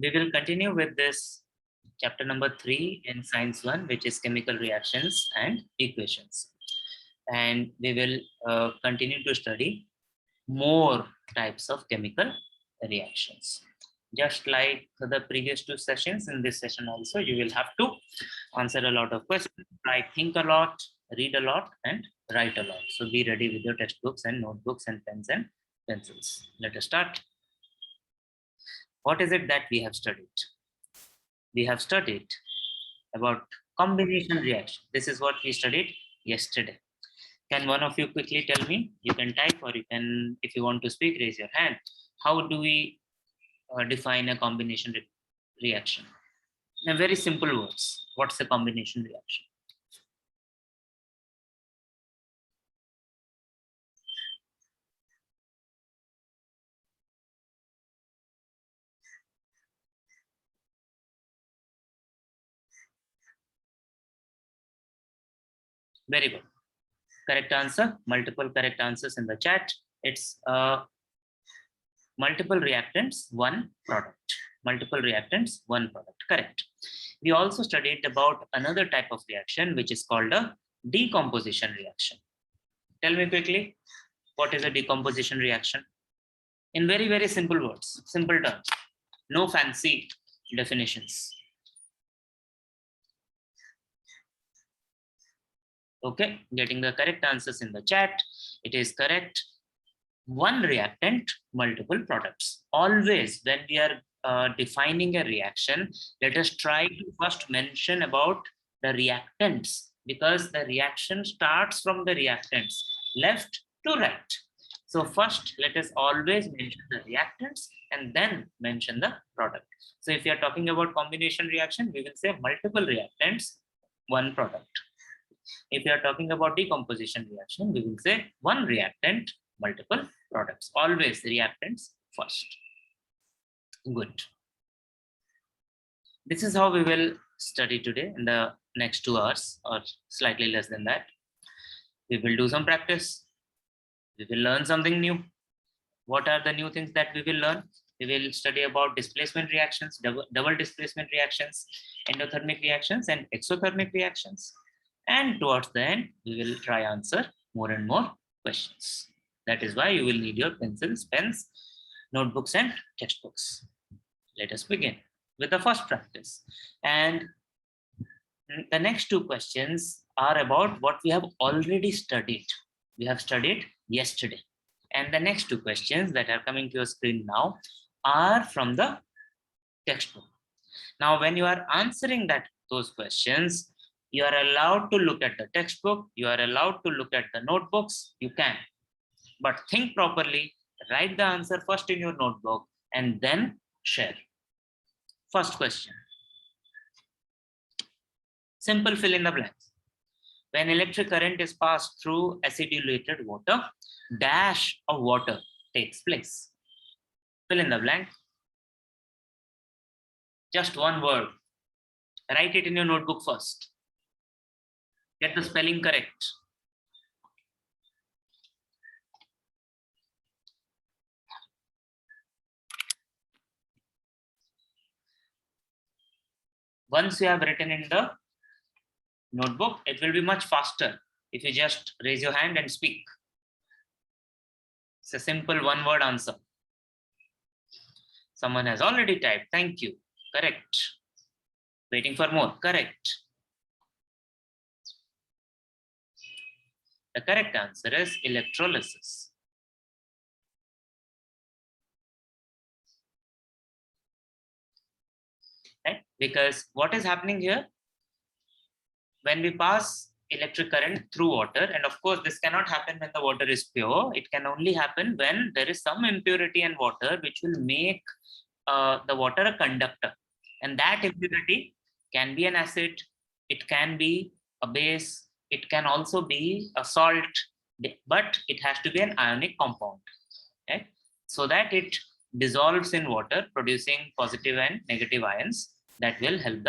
We will continue with this chapter number 3 in science 1, which is chemical reactions and equations. And we will continue to study more types of chemical reactions. Just like the previous 2 sessions, in this session also, you will have to answer a lot of questions, think a lot, read a lot, and write a lot. So be ready with your textbooks and notebooks and pens and pencils. Let us start. What is it that we have studied? We have studied about combination reaction. This is what we studied yesterday. Can one of you quickly tell me? You can type, or you can, if you want to speak, raise your hand. How do we define a combination reaction? In very simple words, what's a combination reaction? Very good. Correct answer. Multiple correct answers in the chat. It's multiple reactants, one product. Multiple reactants, one product. Correct. We also studied about another type of reaction, which is called a decomposition reaction. Tell me quickly, what is a decomposition reaction? In very, very simple words, simple terms. No fancy definitions. Okay, getting the correct answers in the chat. It is correct. One reactant, multiple products. Always when we are defining a reaction, let us try to first mention about the reactants, because the reaction starts from the reactants, left to right. So first, let us always mention the reactants and then mention the product. So if you are talking about combination reaction, we will say multiple reactants, one product. If you are talking about decomposition reaction, we will say one reactant, multiple products. Always reactants first. Good. This is how we will study today in the next 2 hours, or slightly less than that. We will do some practice. We will learn something new. What are the new things that we will learn? We will study about displacement reactions, double displacement reactions, endothermic reactions, and exothermic reactions. And towards the end, we will try answer more and more questions. That is why you will need your pencils, pens, notebooks, and textbooks. Let us begin with the first practice. And the next 2 questions are about what we have already studied. We have studied yesterday. And the next 2 questions that are coming to your screen now are from the textbook. Now, when you are answering those questions, you are allowed to look at the textbook, you are allowed to look at the notebooks, you can. But think properly, write the answer first in your notebook and then share. First question. Simple fill in the blanks. When electric current is passed through acidulated water, dash of water takes place. Fill in the blank. Just one word. Write it in your notebook first. Get the spelling correct. Once you have written in the notebook, it will be much faster if you just raise your hand and speak. It's a simple one-word answer. Someone has already typed. Thank you. Correct. Waiting for more. Correct. The correct answer is electrolysis. Right? Because what is happening here? When we pass electric current through water, and of course this cannot happen when the water is pure, it can only happen when there is some impurity in water which will make the water a conductor. And that impurity can be an acid, it can be a base, it can also be a salt, but it has to be an ionic compound, okay? So that it dissolves in water, producing positive and negative ions that will help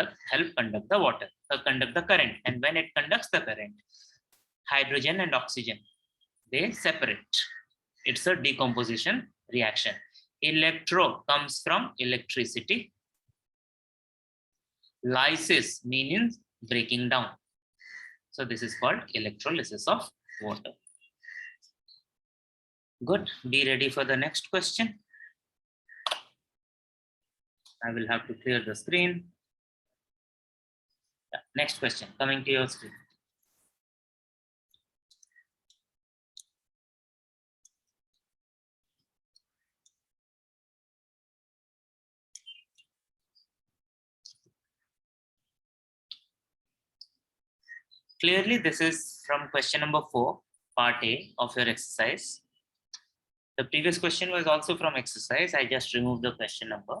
conduct the water, conduct the current. And when it conducts the current, hydrogen and oxygen, they separate. It's a decomposition reaction. Electro comes from electricity, Lysis means breaking down. So this is called electrolysis of water. Good. Be ready for the next question. I will have to clear the screen. Yeah, next question coming to your screen. Clearly, this is from question number 4, part A of your exercise. The previous question was also from exercise. I just removed the question number.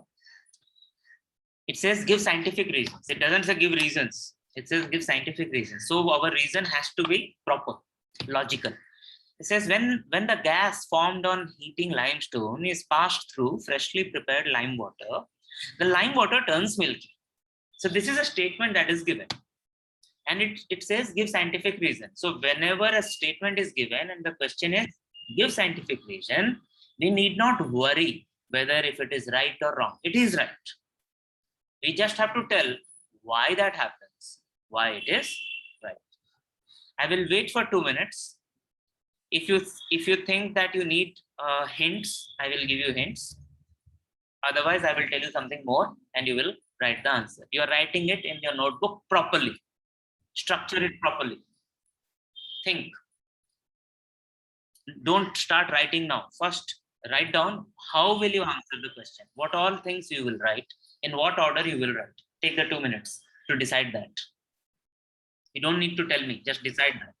It says give scientific reasons. It doesn't say give reasons. It says give scientific reasons. So our reason has to be proper, logical. It says when the gas formed on heating limestone is passed through freshly prepared lime water, the lime water turns milky. So this is a statement that is given. And it says give scientific reason. So whenever a statement is given and the question is give scientific reason, we need not worry whether if it is right or wrong. It is right. We just have to tell why that happens, why it is right. I will wait for 2 minutes. If you think that you need hints, I will give you hints. Otherwise, I will tell you something more and you will write the answer. You are writing it in your notebook properly. Structure it properly. Think. Don't start writing now. First, write down how will you answer the question. What all things you will write. In what order you will write. Take the 2 minutes to decide that. You don't need to tell me. Just decide that.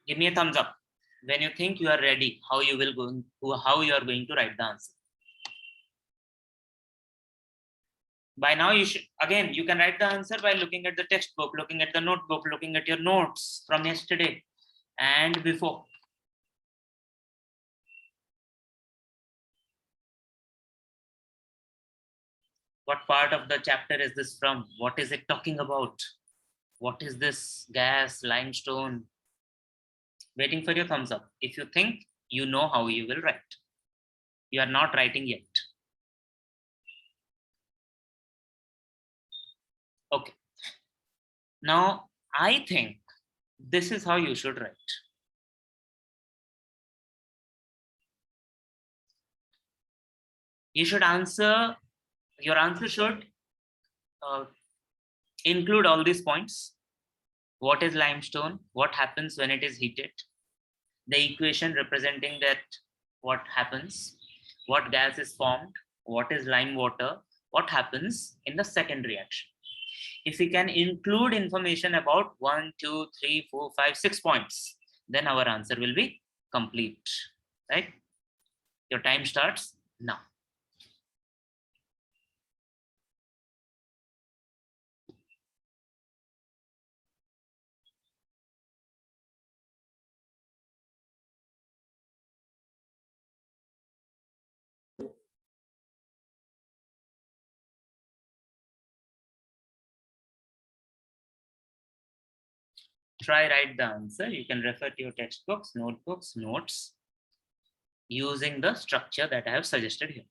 Give me a thumbs up when you think you are ready. How you are going to write the answer. By now, you can write the answer by looking at the textbook, looking at the notebook, looking at your notes from yesterday and before. What part of the chapter is this from? What is it talking about? What is this gas, limestone? Waiting for your thumbs up. If you think you know how you will write. You are not writing yet. Okay. Now, I think this is how you should write. You should answer, your answer should include all these points. What is limestone? What happens when it is heated? The equation representing that, what happens, what gas is formed, what is lime water, what happens in the second reaction. If we can include information about 1, 2, 3, 4, 5, 6 points, then our answer will be complete, right? Your time starts now. Try write the answer. You can refer to your textbooks, notebooks, notes using the structure that I have suggested here.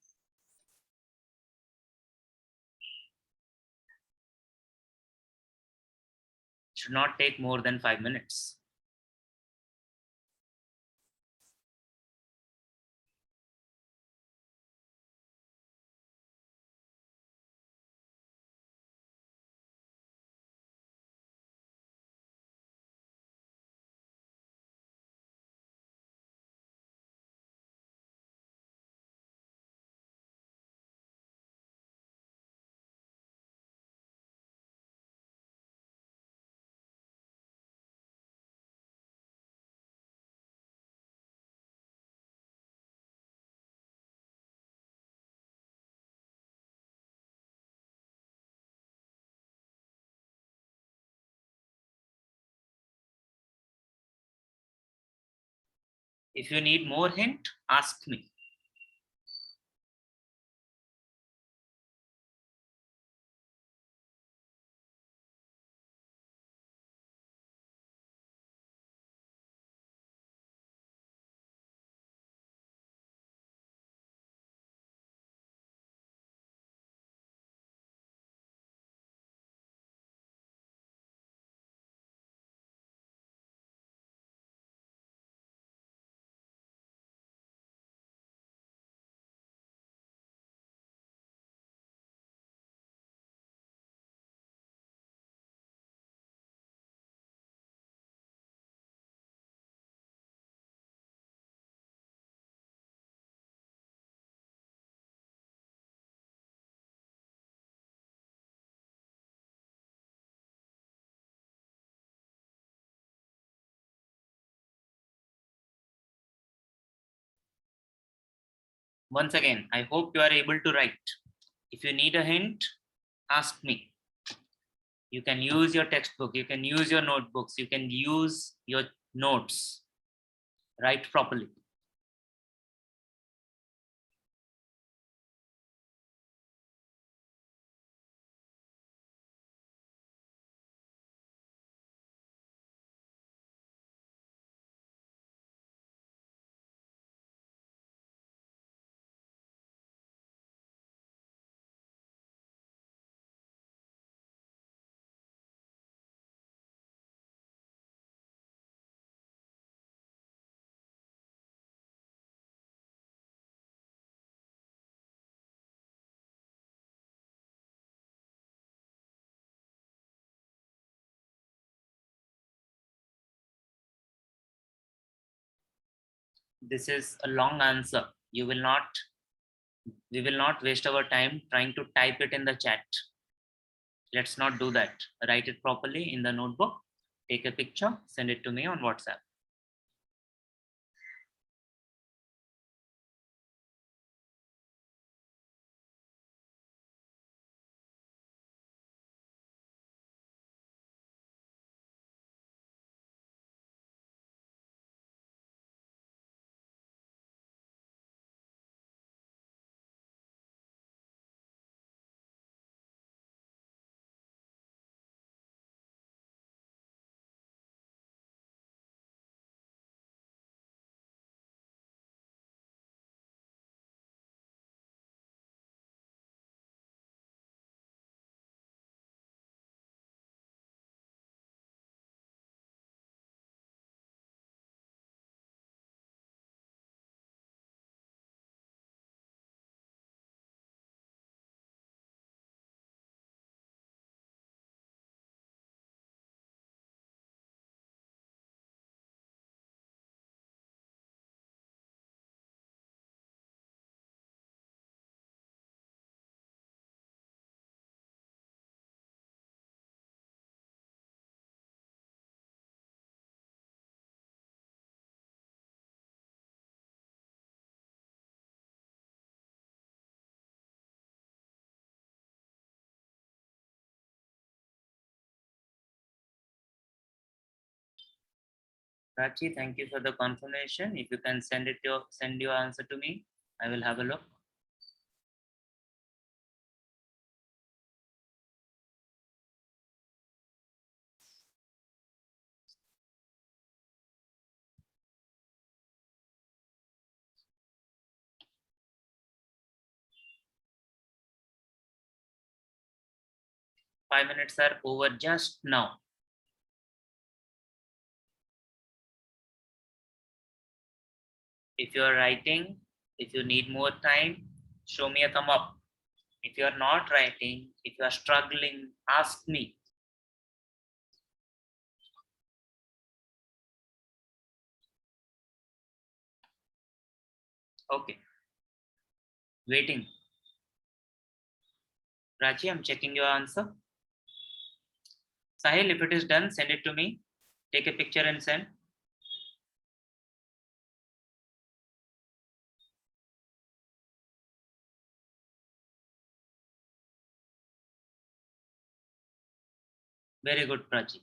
Should not take more than 5 minutes. If you need more hint, ask me. Once again, I hope you are able to write. If you need a hint, ask me. You can use your textbook, you can use your notebooks, you can use your notes. Write properly. This is a long answer. We will not waste our time trying to type it in the chat. Let's not do that. Write it properly in the notebook. Take a picture, send it to me on WhatsApp. Prachi, thank you for the confirmation. If you can send your answer to me, I will have a look. Five minutes are over just now. If you are writing, if you need more time, show me a thumb up. If you are not writing, if you are struggling, ask me. Okay. Waiting. Prachi, I'm checking your answer. Sahil, if it is done, send it to me. Take a picture and send. Very good, Prachi.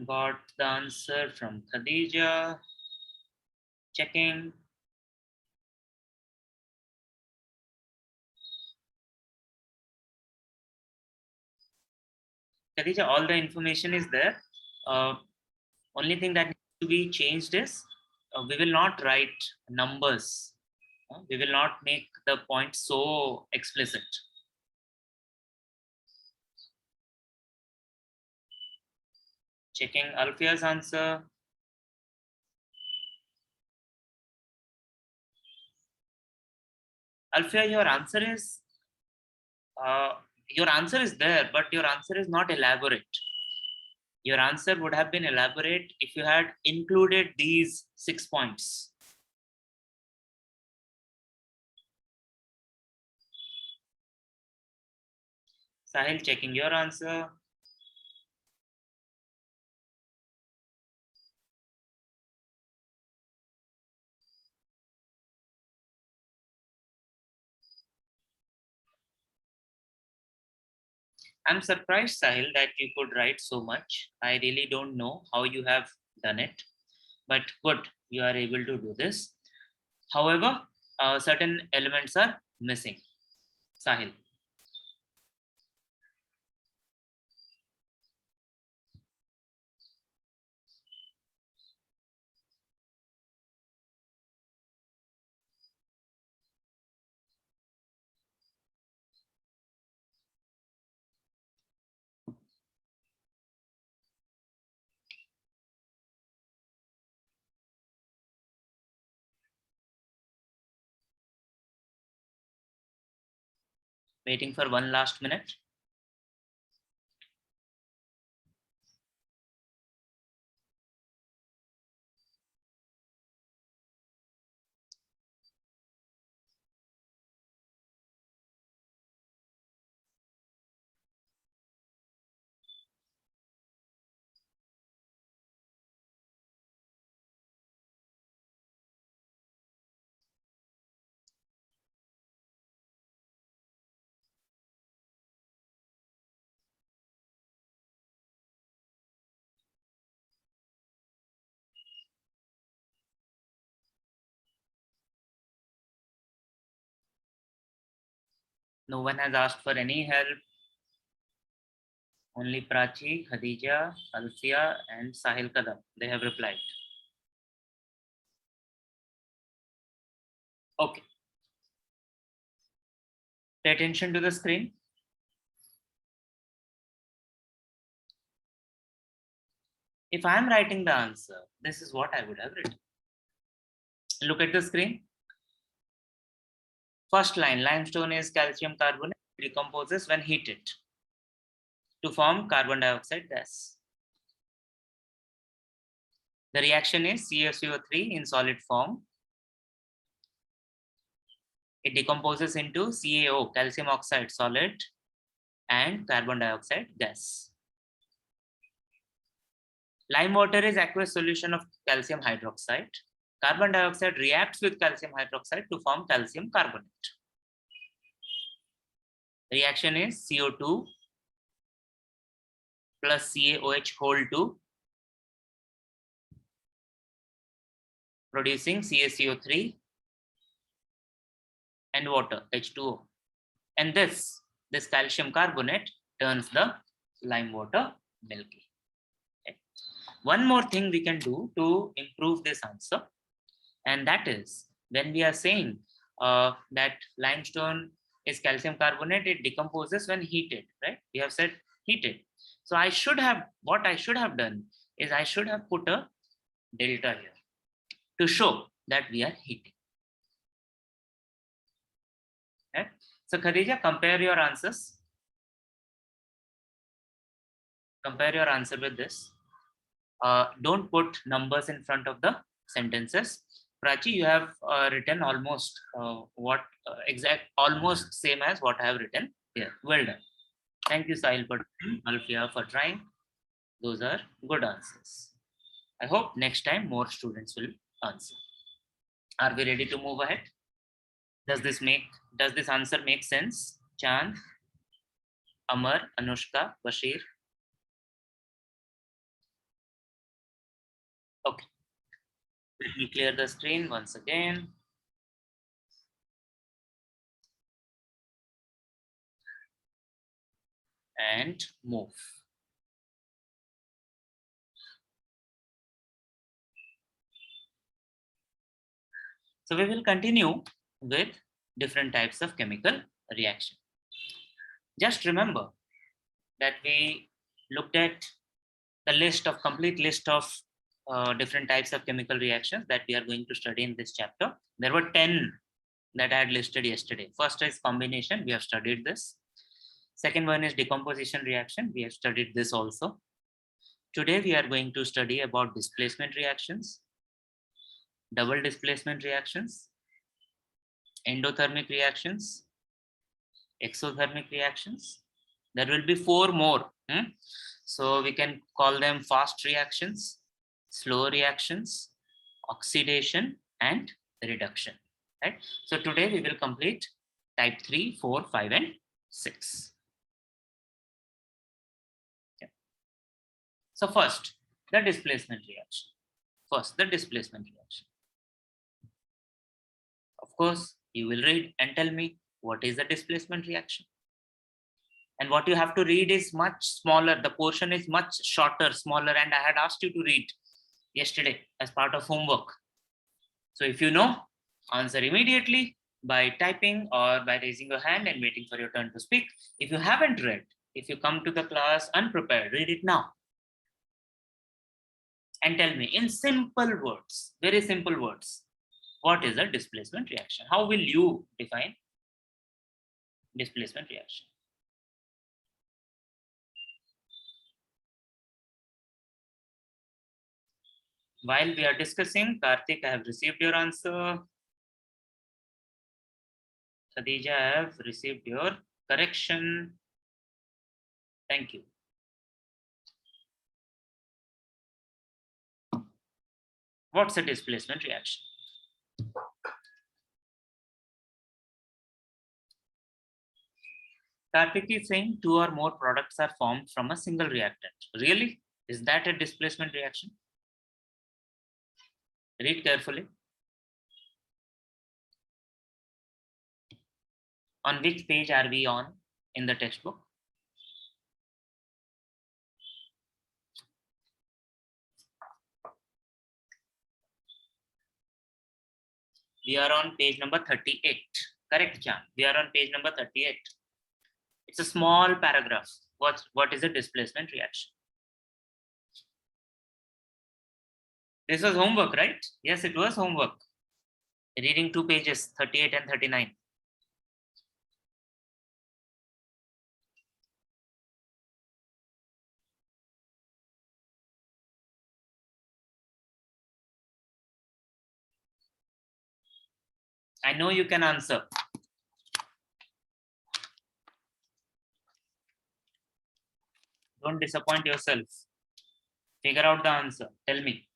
Got the answer from Khadija. Checking. Khadija, all the information is there. Only thing that needs to be changed is we will not write numbers. We will not make the point so explicit. Checking Alfia's answer. Alfia, your answer is there, but your answer is not elaborate. Your answer would have been elaborate if you had included these 6 points. Sahil, checking your answer. I'm surprised, Sahil, that you could write so much. I really don't know how you have done it, but good, you are able to do this. However, certain elements are missing. Sahil. Waiting for one last minute. No one has asked for any help. Only Prachi, Khadija, Alfia, and Sahil Kadam. They have replied. Okay. Pay attention to the screen. If I am writing the answer, this is what I would have written. Look at the screen. First line, limestone is calcium carbonate, decomposes when heated to form carbon dioxide gas. The reaction is CaCO3 in solid form. It decomposes into CaO, calcium oxide solid, and carbon dioxide gas. Lime water is aqueous solution of calcium hydroxide. Carbon dioxide reacts with calcium hydroxide to form calcium carbonate. The reaction is CO2 plus CaOH whole 2 producing CaCO3 and water, H2O. And this calcium carbonate turns the lime water milky. Okay. One more thing we can do to improve this answer, and that is when we are saying that limestone is calcium carbonate, it decomposes when heated, right? We have said heated. So what I should have done is I should have put a delta here to show that we are heating. Okay? So Khadija, compare your answers. Compare your answer with this. Don't put numbers in front of the sentences. Prachi, you have written almost almost same as what I have written here. Well done. Thank you, Sahil, for Alfia for trying. Those are good answers. I hope next time more students will answer. Are we ready to move ahead? Does this answer make sense? Chand, Amar, Anushka, Bashir. Okay. Let me clear the screen once again. And move. So we will continue with different types of chemical reaction. Just remember that we looked at the complete list of different types of chemical reactions that we are going to study in this chapter. There were 10 that I had listed yesterday. First is combination. We have studied this. Second one is decomposition reaction. We have studied this also. Today we are going to study about displacement reactions, double displacement reactions, endothermic reactions, exothermic reactions. There will be 4 more. So we can call them fast reactions, slow reactions, oxidation, and reduction. Right? So today we will complete type 3, 4, 5, and 6. Okay. So first, the displacement reaction. Of course, you will read and tell me what is the displacement reaction. And what you have to read is much smaller. The portion is much shorter, smaller, and I had asked you to read yesterday as part of homework. So if you know, answer immediately by typing or by raising your hand and waiting for your turn to speak. If you haven't read, if you come to the class unprepared, read it now. And tell me in simple words, very simple words, what is a displacement reaction? How will you define displacement reaction? While we are discussing, Karthik, I have received your answer. Khadija, I have received your correction. Thank you. What's a displacement reaction? Karthik is saying 2 or more products are formed from a single reactant. Really? Is that a displacement reaction? Read carefully. On which page are we on in the textbook? We are on page number 38. Correct, Chan? We are on page number 38. It's a small paragraph. What is a displacement reaction? This was homework, right? Yes, it was homework. Reading 2 pages, 38 and 39. I know you can answer. Don't disappoint yourself. Figure out the answer. Tell me.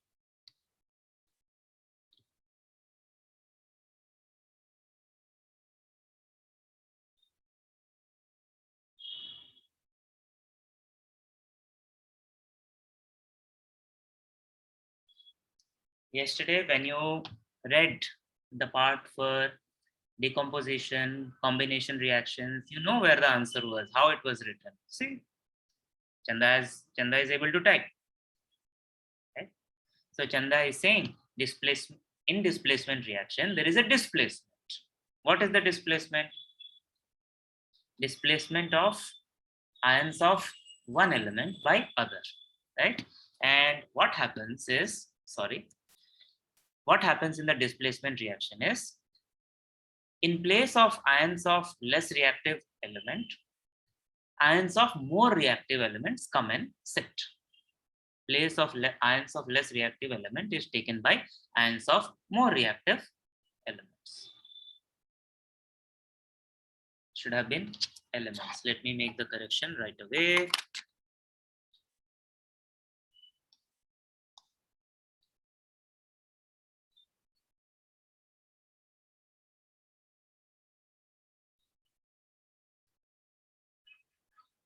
Yesterday, when you read the part for decomposition, combination reactions, you know where the answer was, how it was written. See, Chanda is able to type. Right? So Chanda is saying in displacement reaction, there is a displacement. What is the displacement? Displacement of ions of one element by other, right? And what happens in the displacement reaction is, in place of ions of less reactive element, ions of more reactive elements come and sit. Place of ions of less reactive element is taken by ions of more reactive elements. Should have been elements. Let me make the correction right away.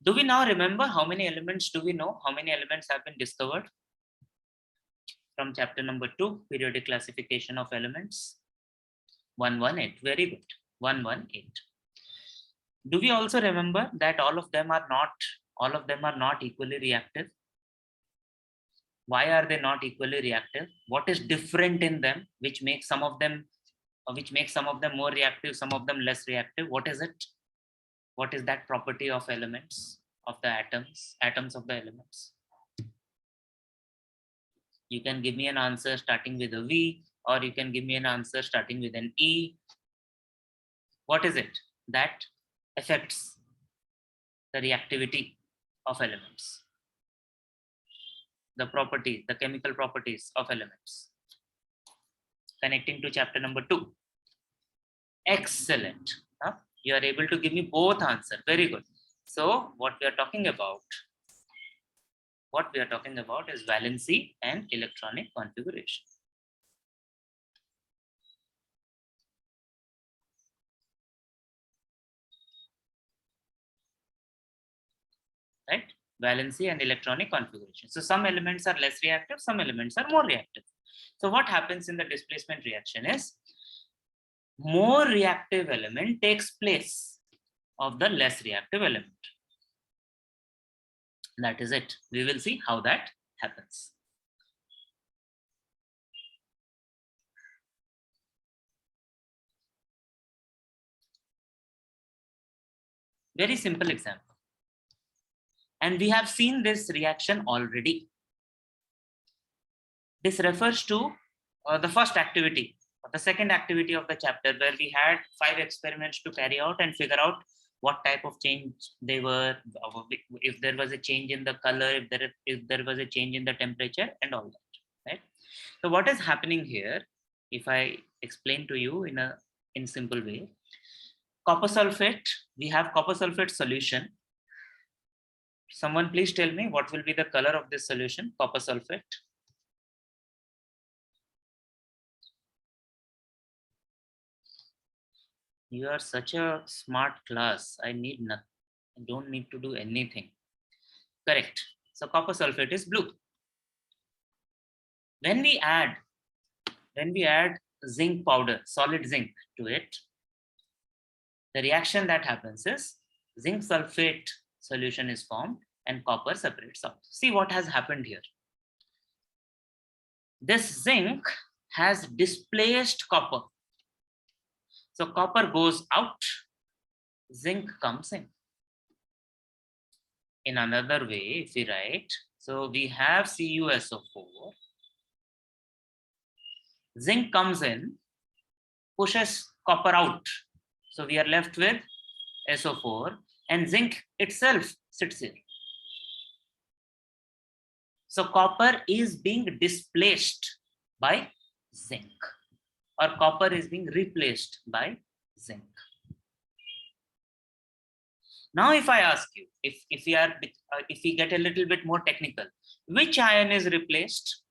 Do we now remember how many elements do we know? How many elements have been discovered? From chapter number 2, periodic classification of elements. 118. Very good. 118. Do we also remember that all of them are not equally reactive? Why are they not equally reactive? What is different in them which makes some of them which makes some of them more reactive, some of them less reactive. What is it? What is that property of elements, of the atoms of the elements? You can give me an answer starting with a V, or you can give me an answer starting with an E. What is it that affects the reactivity of elements? The properties, the chemical properties of elements. Connecting to chapter number 2. Excellent. You are able to give me both answers. Very good. So what we are talking about is valency and electronic configuration. Right? Valency and electronic configuration. So some elements are less reactive, some elements are more reactive. So what happens in the displacement reaction is more reactive element takes place of the less reactive element. That is it. We will see how that happens. Very simple example. And we have seen this reaction already. This refers to the first activity, or the second activity of the chapter, where we had 5 experiments to carry out and figure out what type of change they were, if there was a change in the color, if there was a change in the temperature, and all that. Right? So what is happening here, if I explain to you in simple way, copper sulfate, we have copper sulfate solution. Someone please tell me what will be the color of this solution, copper sulfate. You are such a smart class. I need nothing. I don't need to do anything. Correct. So copper sulfate is blue. When we add zinc powder, solid zinc to it, the reaction that happens is zinc sulfate solution is formed and copper separates out. See what has happened here. This zinc has displaced copper. So copper goes out, zinc comes in. In another way, if we write, so we have CuSO4, zinc comes in, pushes copper out. So we are left with SO4 and zinc itself sits here. So copper is being displaced by zinc, or copper is being replaced by zinc. Now, if I ask you, if we get a little bit more technical, which ion is replaced?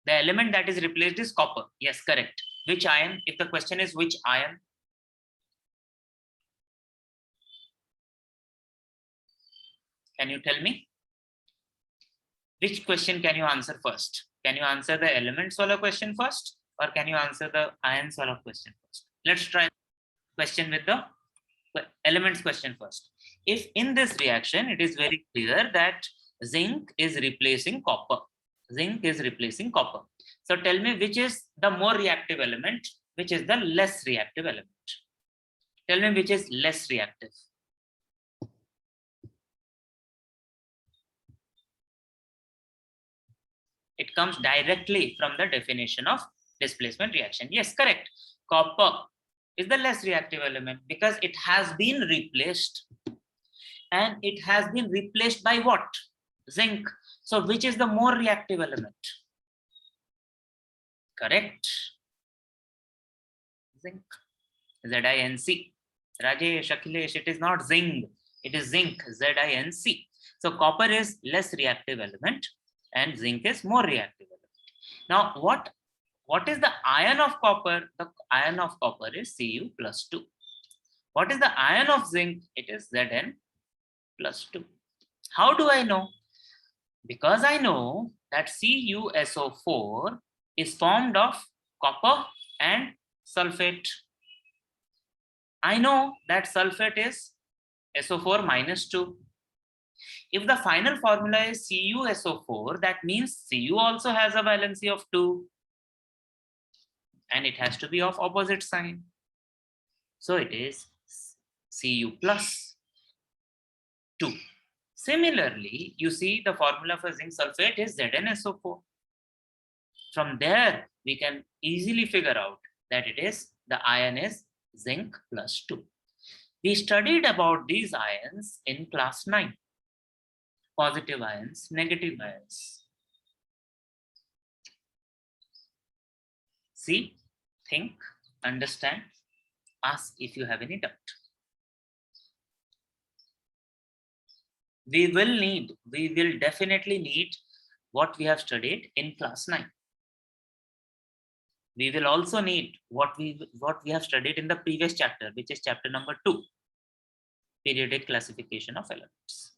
The element that is replaced is copper. Yes, correct. Which ion? If the question is which ion? Can you tell me? Which question can you answer first? Can you answer the elements wala question first, or can you answer the ions wala question first? Let's try question with the elements question first. If in this reaction, it is very clear that zinc is replacing copper. Zinc is replacing copper. So tell me which is the more reactive element, which is the less reactive element. Tell me which is less reactive. It comes directly from the definition of displacement reaction. Yes, correct. Copper is the less reactive element because it has been replaced. And it has been replaced by what? Zinc. So which is the more reactive element? Correct. Zinc. Z-I-N-C. Rajesh, Akhilesh, it is not zinc. It is zinc. Z-I-N-C. So copper is less reactive element and zinc is more reactive element. Now what is the ion of copper? The ion of copper is Cu plus 2. What is the ion of zinc? It is Zn plus 2. How do I know? Because I know that CuSO4 is formed of copper and sulfate. I know that sulfate is SO4 minus 2. If the final formula is CuSO4, that means Cu also has a valency of 2. and it has to be of opposite sign. So it is Cu plus 2. Similarly, you see the formula for zinc sulfate is ZnSO4. From there, we can easily figure out that it is the ion is zinc plus 2. We studied about these ions in class 9. Positive ions, negative ions. See, think, understand, ask if you have any doubt. We will definitely need what we have studied in class 9. We will also need what we have studied in the previous chapter, which is chapter number 2, periodic classification of elements.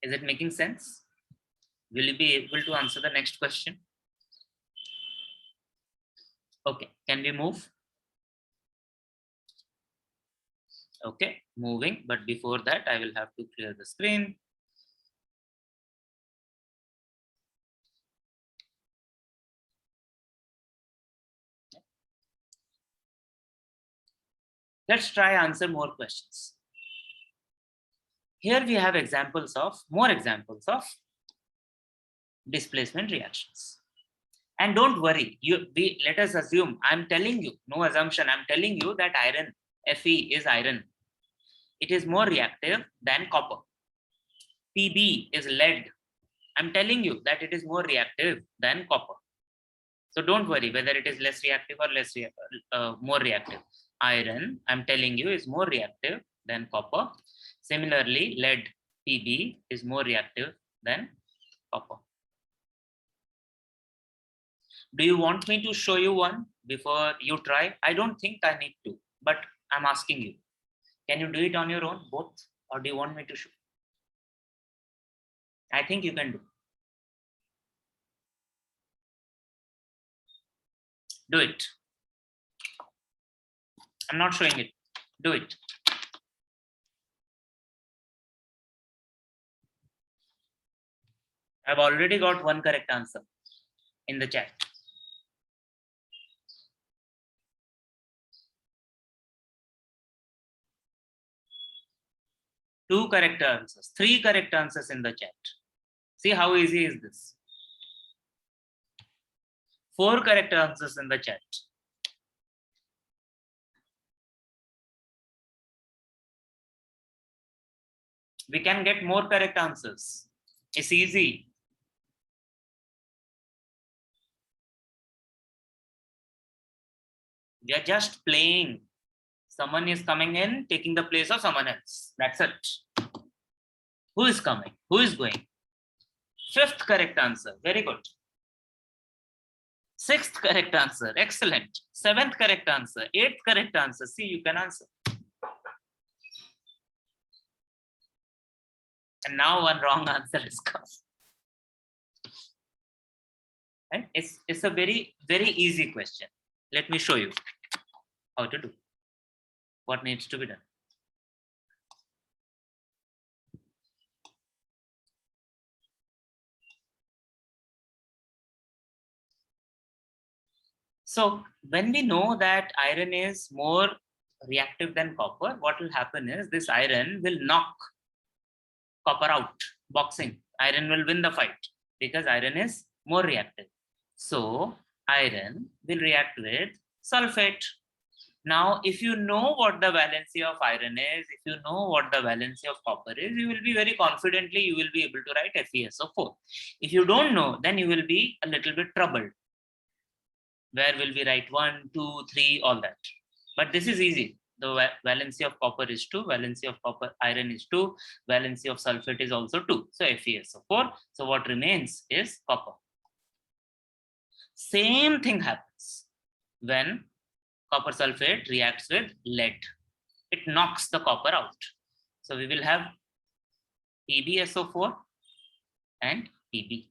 Is it making sense? Will you be able to answer the next question? Okay, can we move? Okay, moving, but before that, I will have to clear the screen. Let's try answer more questions. Here we have more examples of displacement reactions. And don't worry, let us assume, I'm telling you, no assumption, I'm telling you that iron, Fe is iron. It is more reactive than copper. Pb is lead. I'm telling you that it is more reactive than copper. So don't worry whether it is less reactive or more reactive. Iron, I'm telling you, is more reactive than copper. Similarly, lead, Pb, is more reactive than copper. Do you want me to show you one before you try? I don't think I need to, but I'm asking you. Can you do it on your own, both? Or do you want me to show? I think you can do. Do it. I'm not showing it. Do it. I've already got one correct answer in the chat. Two correct answers, three correct answers in the chat. See how easy is this? 4 correct answers in the chat. We can get more correct answers. It's easy. We are just playing. Someone is coming in, taking the place of someone else. That's it. Who is coming? Who is going? 5th correct answer. Very good. 6th correct answer. Excellent. 7th correct answer. 8th correct answer. See, you can answer. And now one wrong answer is come. And it's a very, very easy question. Let me show you how to do. What needs to be done. So when we know that iron is more reactive than copper, what will happen is this iron will knock copper out. Boxing. Iron will win the fight because iron is more reactive. So iron will react with sulfate. Now, if you know what the valency of iron is, if you know what the valency of copper is, you will be very confidently, you will be able to write FeSO4. If you don't know, then you will be a little bit troubled. Where will we write 1, 2, 3, all that? But this is easy. The valency of copper is 2, valency of iron is 2, valency of sulfate is also 2. So FeSO4. So what remains is copper. Same thing happens when copper sulfate reacts with lead. It knocks the copper out. So we will have PbSO4 and Pb.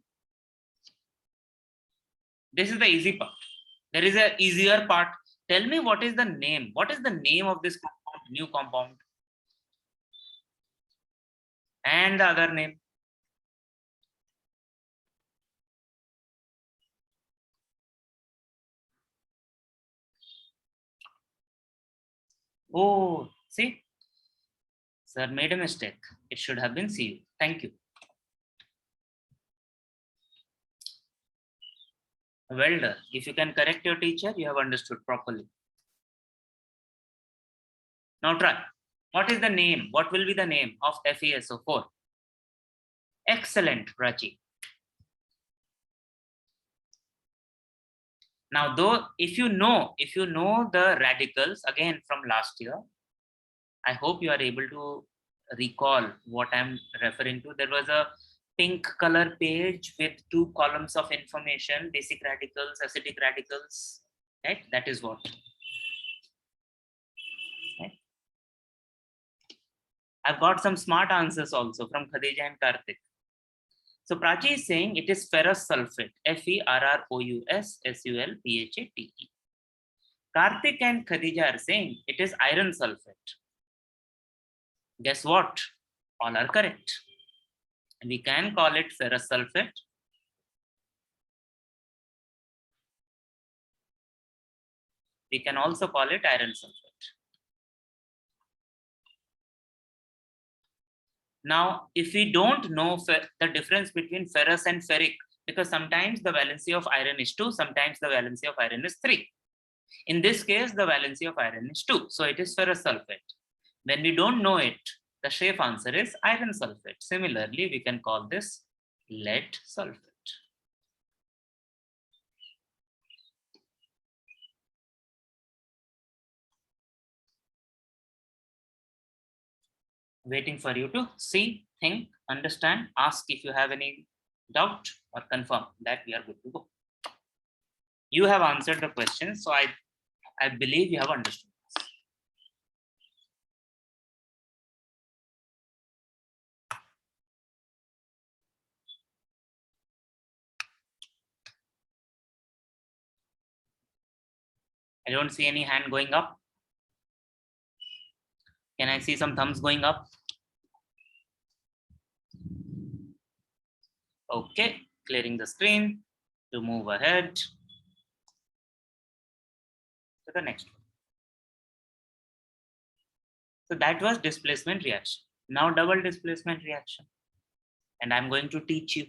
This is the easy part. There is an easier part. Tell me what is the name? What is the name of this compound, new compound? And the other name? Oh, see, sir made a mistake. It should have been Cu. Thank you. Well done. If you can correct your teacher, you have understood properly. Now try. What is the name? What will be the name of FeSO4? Excellent, Prachi. Now, though, if you know the radicals again from last year, I hope you are able to recall what I'm referring to. There was a pink color page with 2 columns of information: basic radicals, acidic radicals. Right? That is what. Right? I've got some smart answers also from Khadija and Karthik. So Prachi is saying it is ferrous sulfate, FeRrous SULPHATE. Karthik and Khadija are saying it is iron sulfate. Guess what? All are correct. We can call it ferrous sulfate. We can also call it iron sulfate. Now, if we don't know the difference between ferrous and ferric, because sometimes the valency of iron is 2, sometimes the valency of iron is 3. In this case, the valency of iron is 2, so it is ferrous sulfate. When we don't know it, the safe answer is iron sulfate. Similarly, we can call this lead sulfate. Waiting for you to see, think, understand, ask if you have any doubt, or confirm that we are good to go. You have answered the question, so I believe you have understood. I don't see any hand going up. Can I see some thumbs going up? Okay, clearing the screen to move ahead to the next one. So that was displacement reaction. Now double displacement reaction. And I'm going to teach you.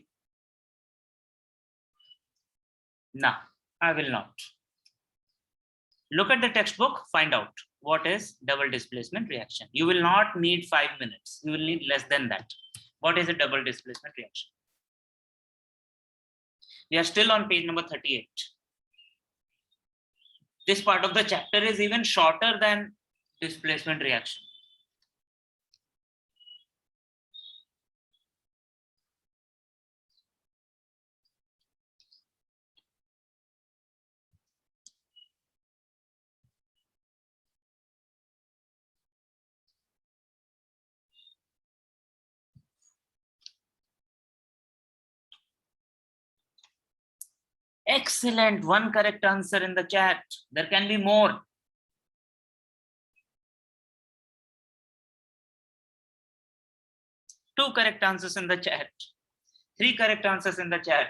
No, I will not. Look at the textbook, find out what is double displacement reaction. You will not need 5 minutes. You will need less than that. What is a double displacement reaction? We are still on page number 38. This part of the chapter is even shorter than displacement reaction. Excellent. One correct answer in the chat. There can be more. Two correct answers in the chat. 3 correct answers in the chat.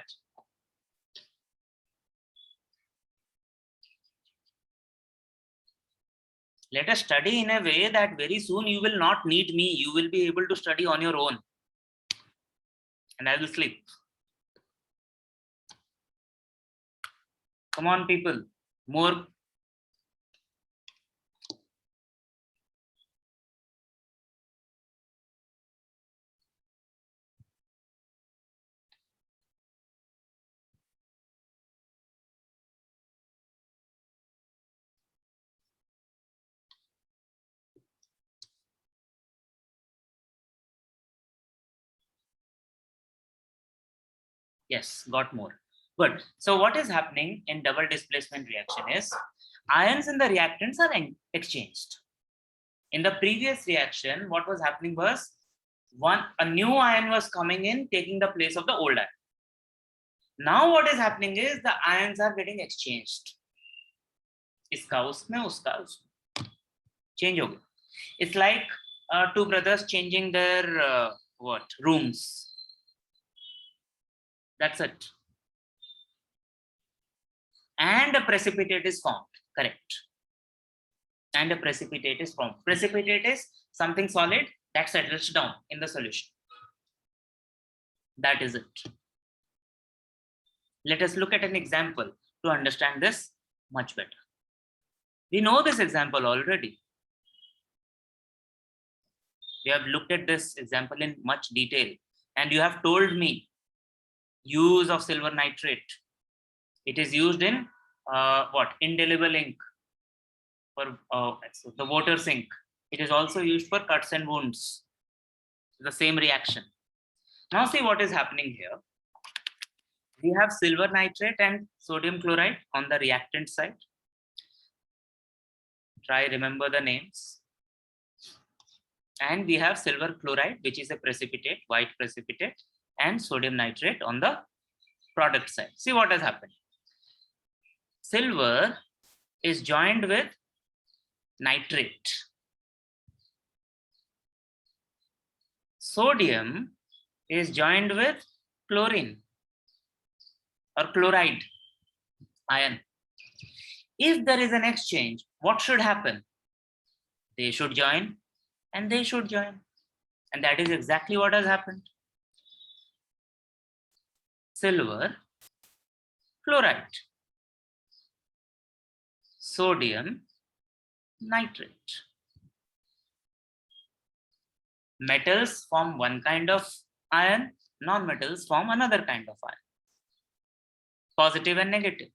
Let us study in a way that very soon you will not need me. You will be able to study on your own. And I will sleep. Come on, people. More. Yes, got more. Good. So what is happening in double displacement reaction is ions in the reactants are exchanged. In the previous reaction, what was happening was a new ion was coming in, taking the place of the old ion. Now what is happening is the ions are getting exchanged. इसका उसमें उसका उसमें change हो गया. It's like 2 brothers changing their rooms. That's it. And a precipitate is formed. Correct. and a precipitate is formed. Precipitate is something solid that settles down in the solution. That is it. Let us look at an example to understand this much better. We know this example already. We have looked at this example in much detail, and you have told me use of silver nitrate. It is used in indelible ink for the water sink. It is also used for cuts and wounds. The same reaction. Now see what is happening here. We have silver nitrate and sodium chloride on the reactant side. Try remember the names. And we have silver chloride, which is a precipitate, white precipitate, and sodium nitrate on the product side. See what has happened. Silver is joined with nitrate. Sodium is joined with chlorine or chloride ion. If there is an exchange, what should happen? They should join and they should join. And that is exactly what has happened. Silver chloride, sodium nitrate. Metals form one kind of ion, non-metals form another kind of ion. Positive and negative.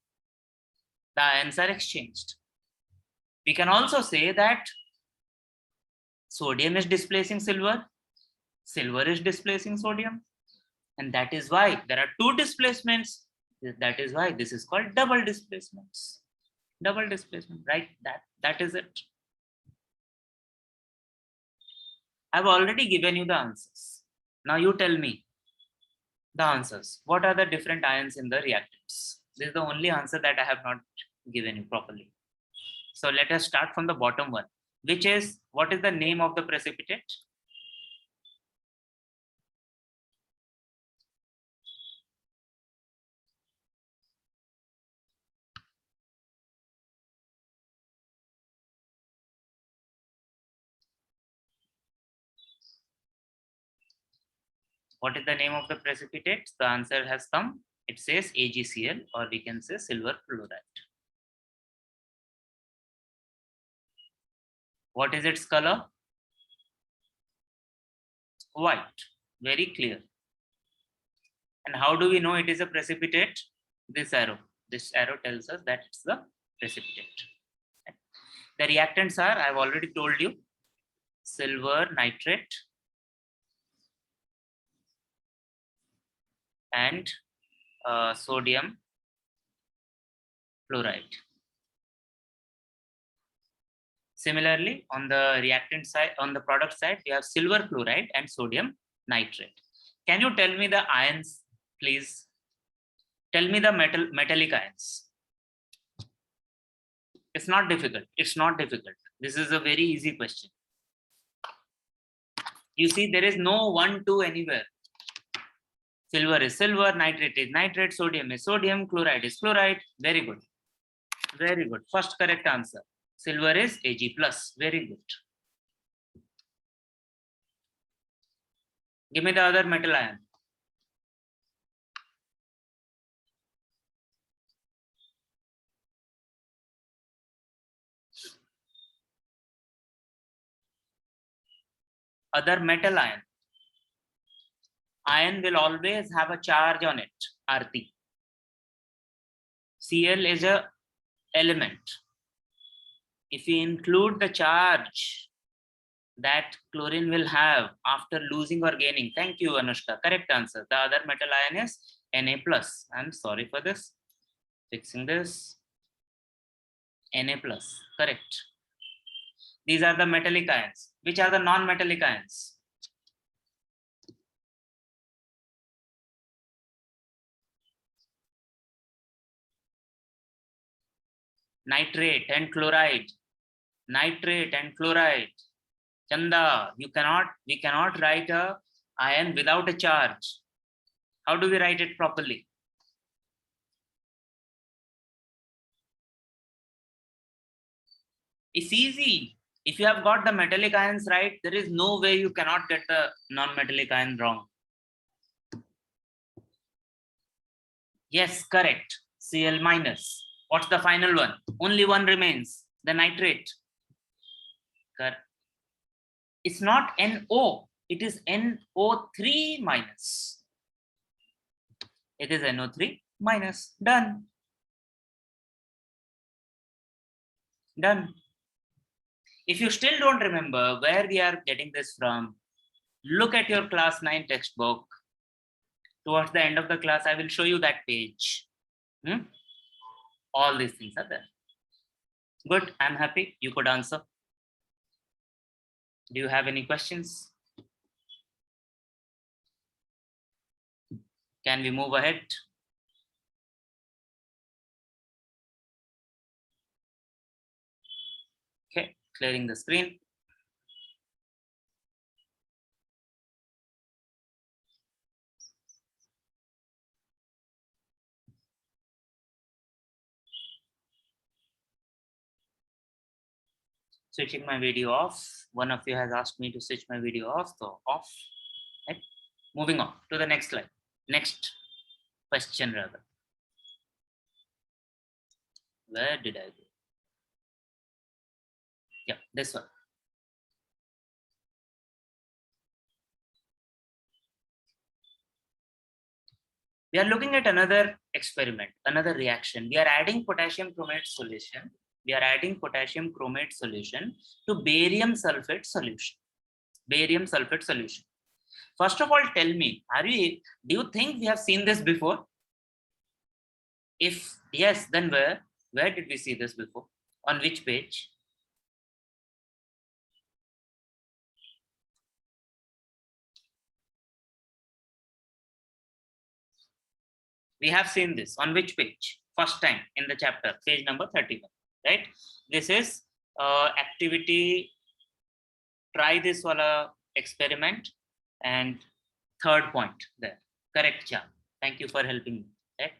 The ions are exchanged. We can also say that sodium is displacing silver, silver is displacing sodium, and that is why there are two displacements. That is why this is called double displacements. Double displacement, right? That is it. I've already given you the answers. Now you tell me the answers. What are the different ions in the reactants? This is the only answer that I have not given you properly. So let us start from the bottom one, which is, what is the name of the precipitate? What is the name of the precipitate? The answer has come. It says AgCl, or we can say silver chloride. What is its color? White. Very clear. And how do we know it is a precipitate? This arrow. This arrow tells us that it's the precipitate. The reactants are, I've already told you, silver nitrate and sodium chloride. Similarly, on the reactant side, on the product side, we have silver chloride and sodium nitrate. Can you tell me the ions, please? Tell me the metallic ions. It's not difficult. It's not difficult. This is a very easy question. You see, there is no 1, 2 anywhere. Silver is silver, nitrate is nitrate, sodium is sodium, chloride is chloride. Very good. Very good. First correct answer. Silver is Ag+. Very good. Give me the other metal ion. Other metal ion. Ion will always have a charge on it, Arti. Cl is a element. If we include the charge that chlorine will have after losing or gaining, thank you, Anushka, correct answer. The other metal ion is Na+. I'm sorry for this. Fixing this. Na+, correct. These are the metallic ions. Which are the non-metallic ions? Nitrate and chloride. Nitrate and chloride. Chanda, we cannot write a ion without a charge. How do we write it properly? It's easy. If you have got the metallic ions right, there is no way you cannot get the non-metallic ion wrong. Yes, correct. Cl minus. What's the final one? Only one remains, the nitrate. Correct. It's not NO, it is NO3 minus. It is NO3 minus. Done. Done. If you still don't remember where we are getting this from, look at your class 9 textbook. Towards the end of the class, I will show you that page. All these things are there. Good. I'm happy. You could answer. Do you have any questions? Can we move ahead? Okay, clearing the screen. Switching my video off. One of you has asked me to switch my video off, so off. Right? Moving on to the next slide. Next question rather. Where did I go? Yeah, this one. We are looking at another experiment, another reaction. We are adding potassium chromate solution. We are adding potassium chromate solution to barium sulfate solution. Barium sulfate solution. First of all, tell me, do you think we have seen this before? If yes, then where did we see this before? On which page? We have seen this on which page? First time in the chapter, page number 31, right? This is activity, try this wala experiment, and third point there. Correct, yeah. Thank you for helping me. Right?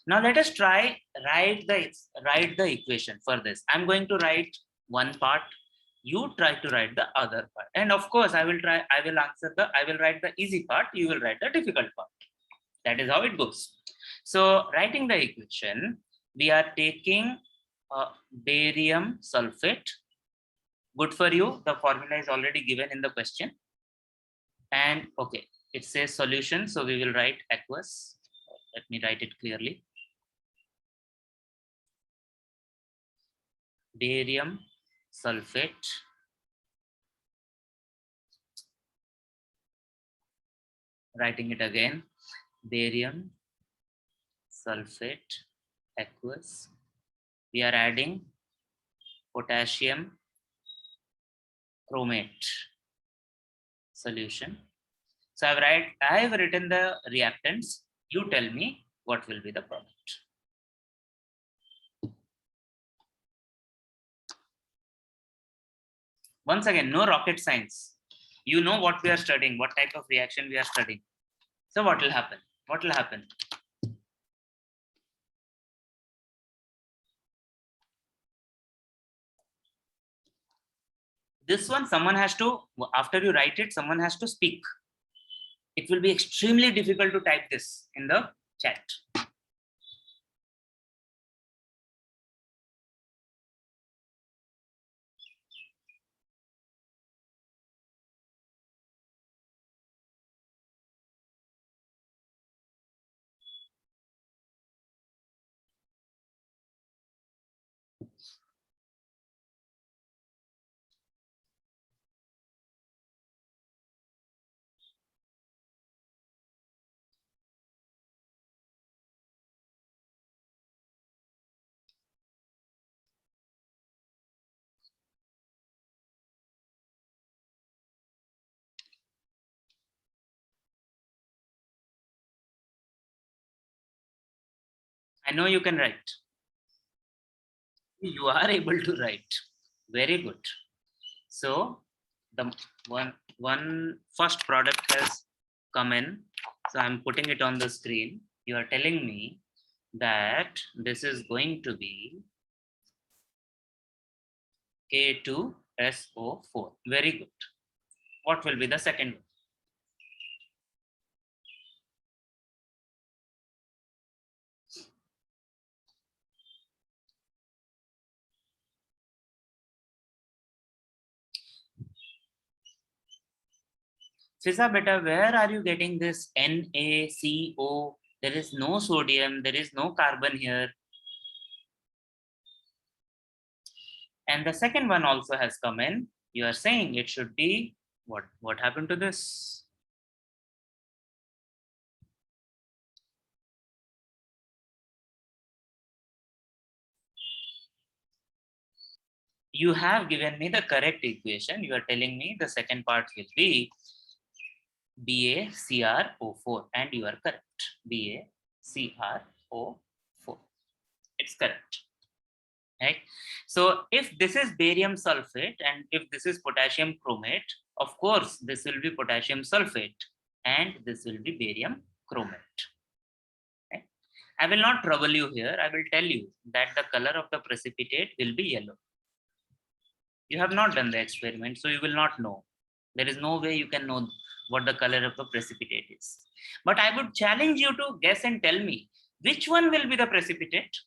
Now let us try write the equation for this. I'm going to write one part. You try to write the other part, and of course, I will write the easy part. You will write the difficult part. That is how it goes. So writing the equation, we are taking barium sulfate. Good for you. The formula is already given in the question. And okay, it says solution. So we will write aqueous. Let me write it clearly. Barium sulfate. Writing it again. Barium sulfate aqueous. We are adding potassium chromate solution. So I have written the reactants. You tell me what will be the product. Once again, no rocket science. You know what we are studying, what type of reaction we are studying. So what will happen? What will happen? This one, someone has to, after you write it, someone has to speak. It will be extremely difficult to type this in the chat. I know you can write. You are able to write. Very good. So the one first product has come in. So I'm putting it on the screen. You are telling me that this is going to be K2SO4. Very good. What will be the second one? Fiza beta, where are you getting this NaCO? There is no sodium, there is no carbon here. And the second one also has come in. You are saying it should be what? What happened to this? You have given me the correct equation. You are telling me the second part will be BaCrO4, and you are correct. BaCrO4. It's correct. Right? So if this is barium sulfate and if this is potassium chromate, of course, this will be potassium sulfate and this will be barium chromate. Okay? I will not trouble you here. I will tell you that the color of the precipitate will be yellow. You have not done the experiment, so you will not know. There is no way you can know what the color of the precipitate is. But I would challenge you to guess and tell me which one will be the precipitate,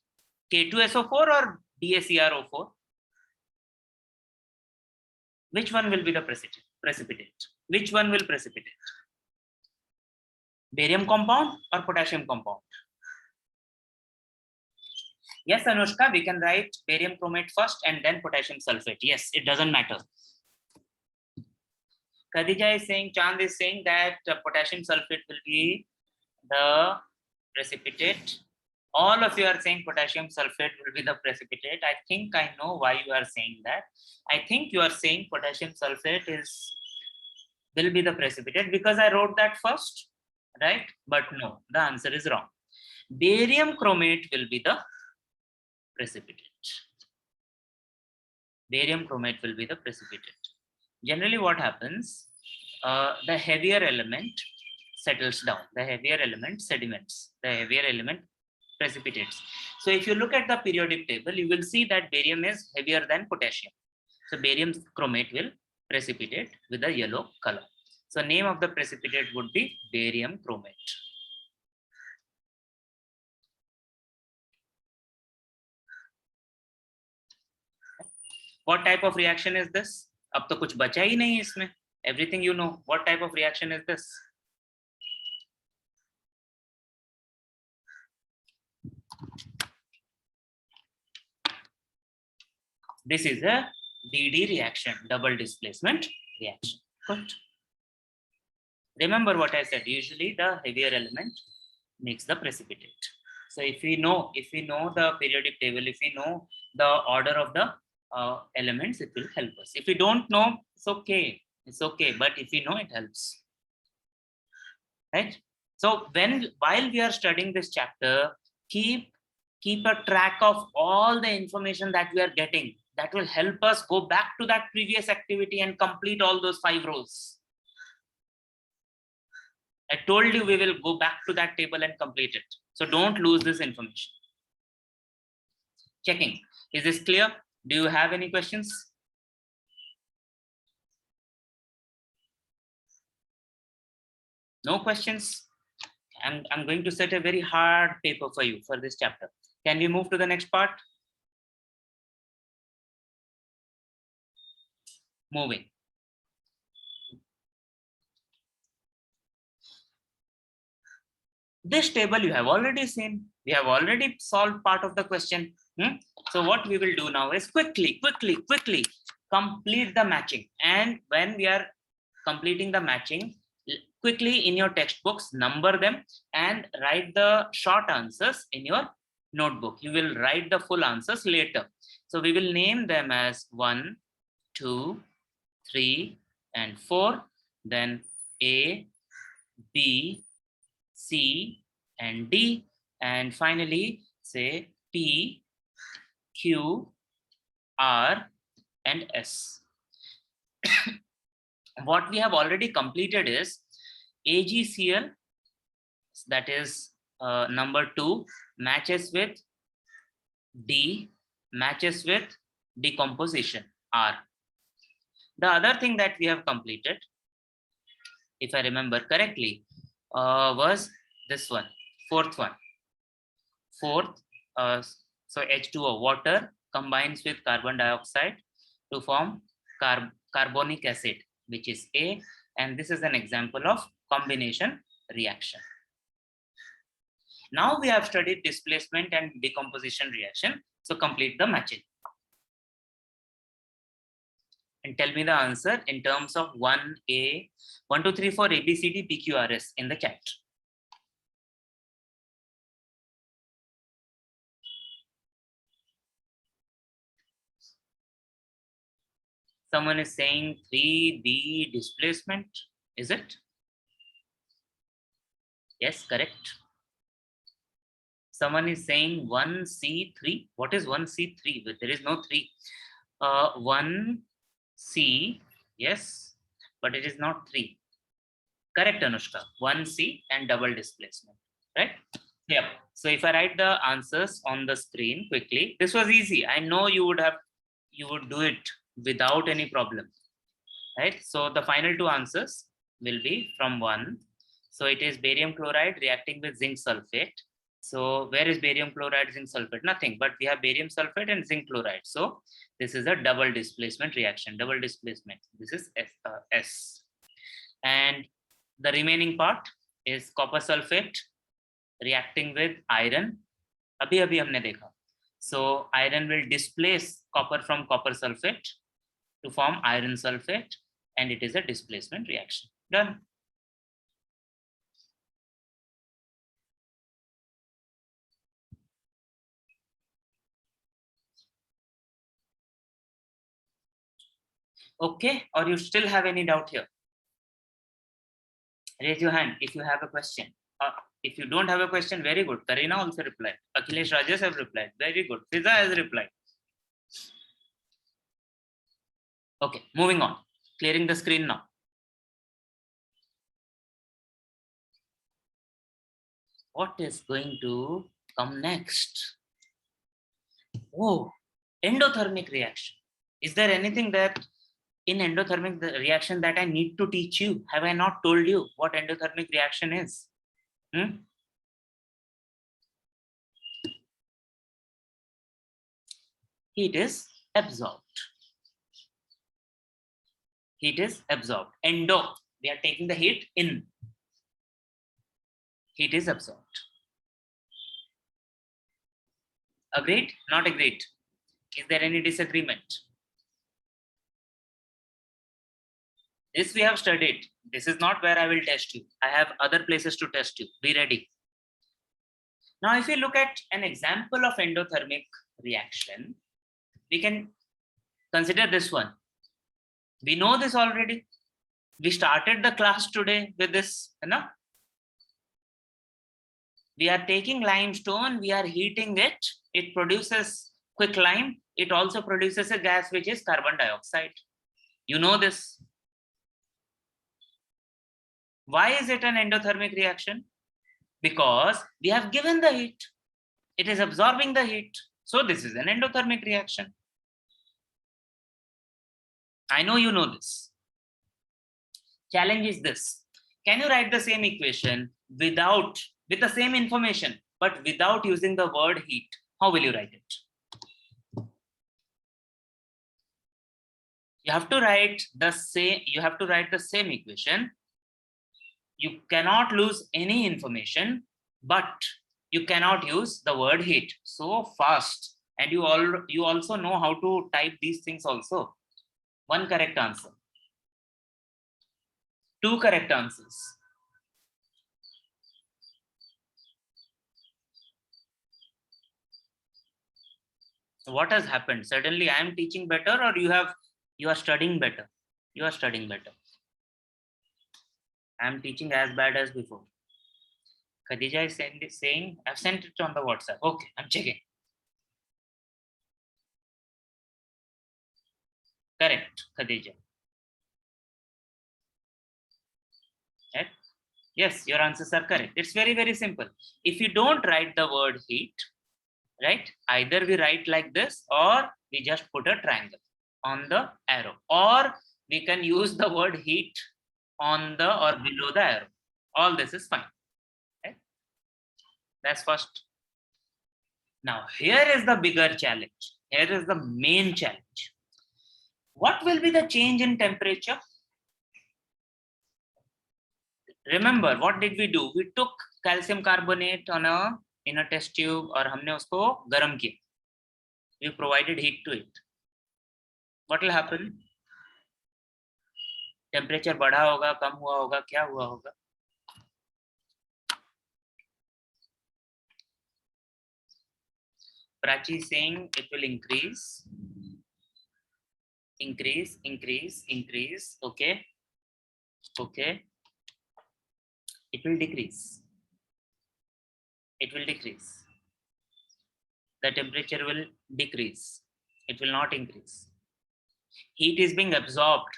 K2SO4 or BaCrO4? Which one will be the precipitate? Which one will precipitate? Barium compound or potassium compound? Yes, Anushka, we can write barium chromate first and then potassium sulfate. Yes, it doesn't matter. Khadija is saying, Chand is saying that potassium sulfate will be the precipitate. All of you are saying potassium sulfate will be the precipitate. I think I know why you are saying that. I think you are saying potassium sulfate will be the precipitate because I wrote that first, right? But no, the answer is wrong. Barium chromate will be the precipitate. Barium chromate will be the precipitate. Generally what happens, the heavier element settles down, the heavier element sediments, the heavier element precipitates. So if you look at the periodic table, you will see that barium is heavier than potassium. So barium chromate will precipitate with a yellow color. So name of the precipitate would be barium chromate. What type of reaction is this? अब तो कुछ बचा ही नहीं इसमें. Everything you know. What type of reaction is this? This is a DD reaction, double displacement reaction. Good. Remember what I said. Usually the heavier element makes the precipitate. So if we know the periodic table, if we know the order of the elements, it will help us. If we don't know, it's okay. It's okay. But if we know, it helps. Right? So while we are studying this chapter, keep a track of all the information that we are getting. That will help us go back to that previous activity and complete all those 5 rows. I told you we will go back to that table and complete it. So don't lose this information. Checking. Is this clear? Do you have any questions? No questions? I'm going to set a very hard paper for you for this chapter. Can we move to the next part? Moving. This table you have already seen. We have already solved part of the question. So what we will do now is quickly complete the matching. And when we are completing the matching, quickly in your textbooks, number them and write the short answers in your notebook. You will write the full answers later. So we will name them as 1, 2, 3, and 4. Then A, B, C, and D, and finally say P, Q, R, and S. What we have already completed is AgCl, that is number 2, matches with D, matches with decomposition. R. The other thing that we have completed, if I remember correctly, was this one, fourth one. Fourth, so H2O, water combines with carbon dioxide to form carbonic acid, which is A, and this is an example of combination reaction. Now we have studied displacement and decomposition reaction, so complete the matching. And tell me the answer in terms of 1A, 1, 2, 3, 4, A, B, C, D, P, Q, R, S in the chat. Someone is saying 3B displacement, is it? Yes, correct. Someone is saying 1C3. What is 1C3? But there is no 3. 1C, yes, but it is not 3. Correct, Anushka. 1C and double displacement, right? Yeah. So if I write the answers on the screen quickly, this was easy. I know you would do it without any problem, right? So the final two answers will be from 1. So it is barium chloride reacting with zinc sulfate. So where is barium chloride, zinc sulfate? Nothing, but we have barium sulfate and zinc chloride. So this is a double displacement reaction, double displacement. This is S. And the remaining part is copper sulfate reacting with iron. Abhi humne dekha. So iron will displace copper from copper sulfate to form iron sulfate, and it is a displacement reaction. Done. Okay, or you still have any doubt here? Raise your hand if you have a question. If you don't have a question, very good. Karina also replied. Akhilesh Rajesh have replied. Very good. Fiza has replied. Okay, moving on. Clearing the screen now. What is going to come next? Oh, endothermic reaction. Is there anything that in endothermic reaction that I need to teach you? Have I not told you what endothermic reaction is? Heat is absorbed. Heat is absorbed. Endo, we are taking the heat in. Heat is absorbed. Agreed? Not agreed? Is there any disagreement? This we have studied. This is not where I will test you. I have other places to test you. Be ready. Now, if you look at an example of endothermic reaction, we can consider this one. We know this already. We started the class today with this. We are taking limestone, we are heating it. It produces quicklime. It also produces a gas which is carbon dioxide. You know this. Why is it an endothermic reaction? Because we have given the heat. It is absorbing the heat. So this is an endothermic reaction. I know you know this. Challenge is this. Can you write the same equation with the same information, but without using the word heat? How will you write it? You have to write the same equation. You cannot lose any information, but you cannot use the word heat so fast. And you also know how to type these things also. One correct answer. Two correct answers. So what has happened? Suddenly I am teaching better, or you are studying better? You are studying better. I am teaching as bad as before. Khadija is saying, I've sent it on the WhatsApp. Okay, I'm checking. Correct, Khadija. Right? Yes, your answers are correct. It's very, very simple. If you don't write the word heat, right? Either we write like this or we just put a triangle. on the arrow, or we can use the word heat on the or below the arrow. All this is fine. Okay? That's first. Now here is the bigger challenge. Here is the main challenge. What will be the change in temperature? Remember, what did we do? We took calcium carbonate on in a test tube और हमने उसको गर्म किया. We provided heat to it. What will happen? Temperature बढ़ा होगा, कम हुआ होगा, क्या हुआ होगा? Prachi is saying it will increase. Increase. Okay. It will decrease. The temperature will decrease. It will not increase. Heat is being absorbed.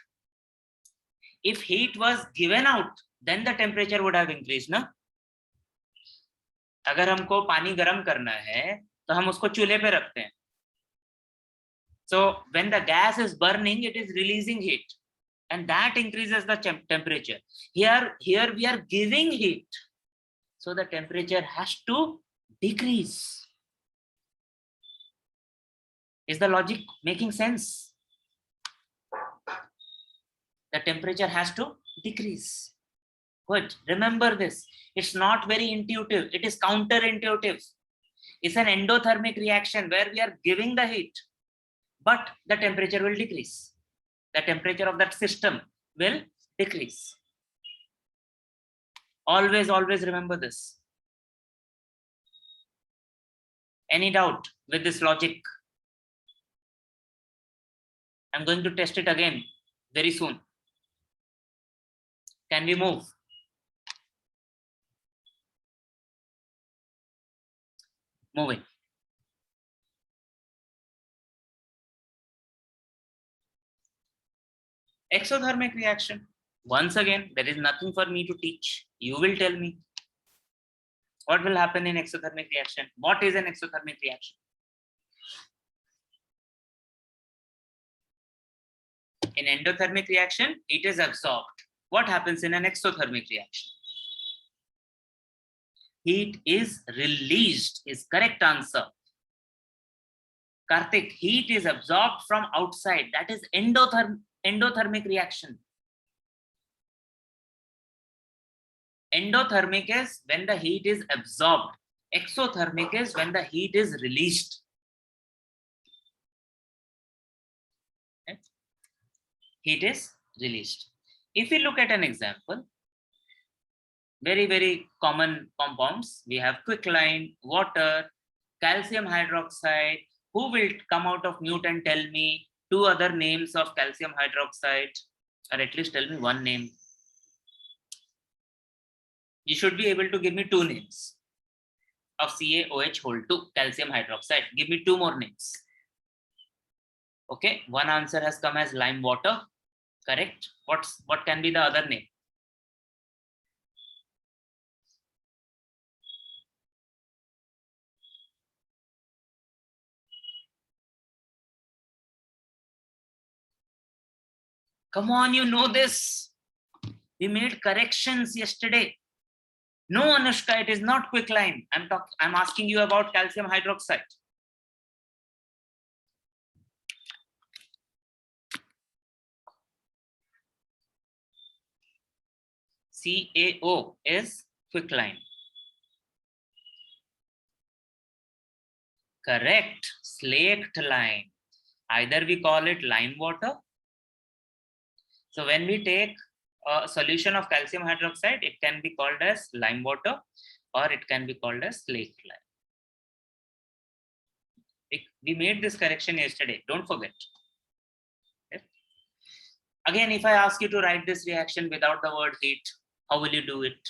If heat was given out, then the temperature would have increased, ना? अगर हमको पानी गर्म करना है, तो हम उसको चूल्हे पे रखते हैं. So when the gas is burning, it is releasing heat, and that increases the temperature. Here we are giving heat, so the temperature has to decrease. Is the logic making sense? The temperature has to decrease. Good. Remember this. It's not very intuitive. It is counterintuitive. It's an endothermic reaction where we are giving the heat, but the temperature will decrease. The temperature of that system will decrease. Always remember this. Any doubt with this logic? I'm going to test it again very soon. Can we move? Moving. Exothermic reaction. Once again, there is nothing for me to teach. You will tell me what will happen in exothermic reaction. What is an exothermic reaction? In endothermic reaction, it is absorbed. What happens in an exothermic reaction? Heat is released is correct answer. Karthik, heat is absorbed from outside. That is endothermic reaction. Endothermic is when the heat is absorbed. Exothermic is when the heat is released. Okay. Heat is released. If we look at an example, very common compounds. We have quicklime, water, calcium hydroxide. Who will come out of mute and tell me two other names of calcium hydroxide, or at least tell me one name? You should be able to give me two names of CaOH2, calcium hydroxide. Give me two more names. Okay, one answer has come as lime water. Correct. What can be the other name? Come on, you know this. We made corrections yesterday. No, Anushka, it is not quicklime. I'm asking you about calcium hydroxide. CaO is quicklime. Correct. Slaked lime. Either we call it lime water. So when we take a solution of calcium hydroxide, it can be called as lime water, or it can be called as slaked lime. We made this correction yesterday. Don't forget. Okay. Again, if I ask you to write this reaction without the word heat, how will you do it?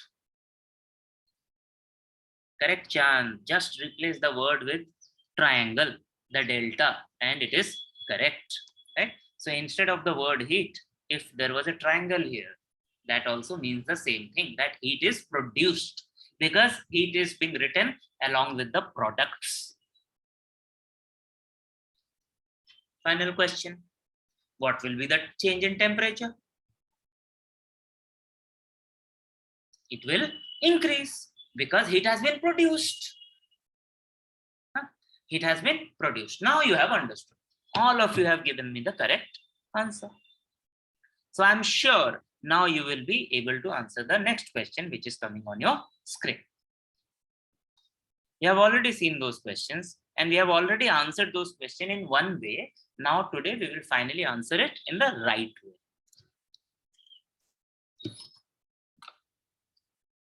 Correct, Chan. Just replace the word with triangle, the delta, and it is correct. Right? So instead of the word heat, if there was a triangle here, that also means the same thing, that heat is produced, because heat is being written along with the products. Final question. What will be the change in temperature? It will increase because heat has been produced. Heat has been produced. Now you have understood. All of you have given me the correct answer. So I'm sure now you will be able to answer the next question, which is coming on your screen. You have already seen those questions and we have already answered those questions in one way. Now today we will finally answer it in the right way.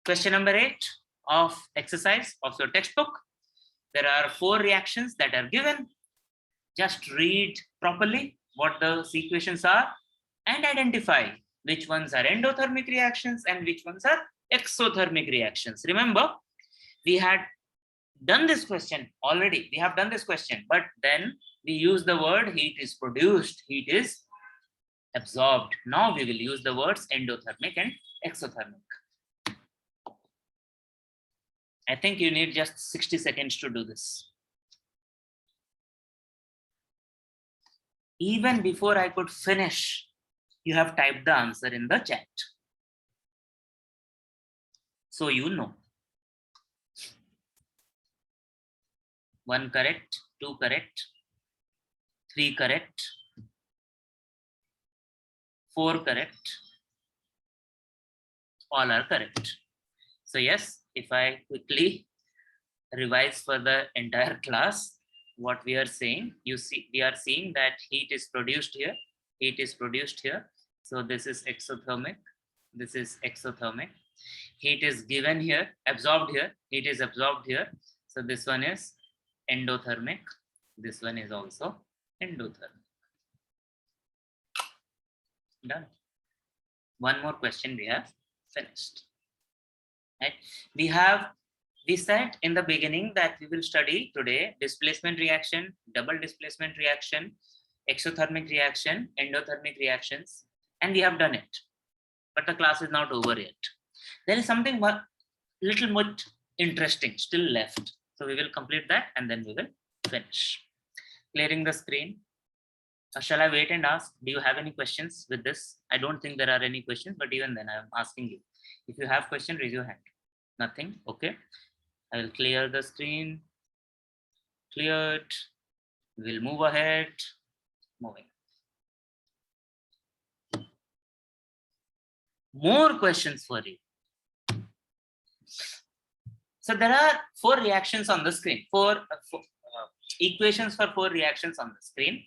Question number 8 of exercise of your textbook. There are 4 reactions that are given. Just read properly what the equations are and identify which ones are endothermic reactions and which ones are exothermic reactions. Remember, we had done this question already. We have done this question, but then we use the word heat is produced, heat is absorbed. Now we will use the words endothermic and exothermic. I think you need just 60 seconds to do this. Even before I could finish, you have typed the answer in the chat. So you know. 1 correct, 2 correct, 3 correct, 4 correct, all are correct. So yes, if I quickly revise for the entire class, what we are saying, you see, we are seeing that heat is produced here, heat is produced here. So this is exothermic, this is exothermic. Heat is given here, absorbed here, heat is absorbed here. So this one is endothermic, this one is also endothermic. Done. One more question we have finished. Right? We said in the beginning that we will study today displacement reaction, double displacement reaction, exothermic reaction, endothermic reactions, and we have done it. But the class is not over yet. There is something little bit interesting still left. So we will complete that and then we will finish. Clearing the screen. Shall I wait and ask? Do you have any questions with this? I don't think there are any questions, but even then I am asking you. If you have question, raise your hand. Nothing? Okay. I will clear the screen. Cleared. We'll move ahead. Moving. More questions for you. So there are 4 reactions on the screen. 4 equations for 4 reactions on the screen.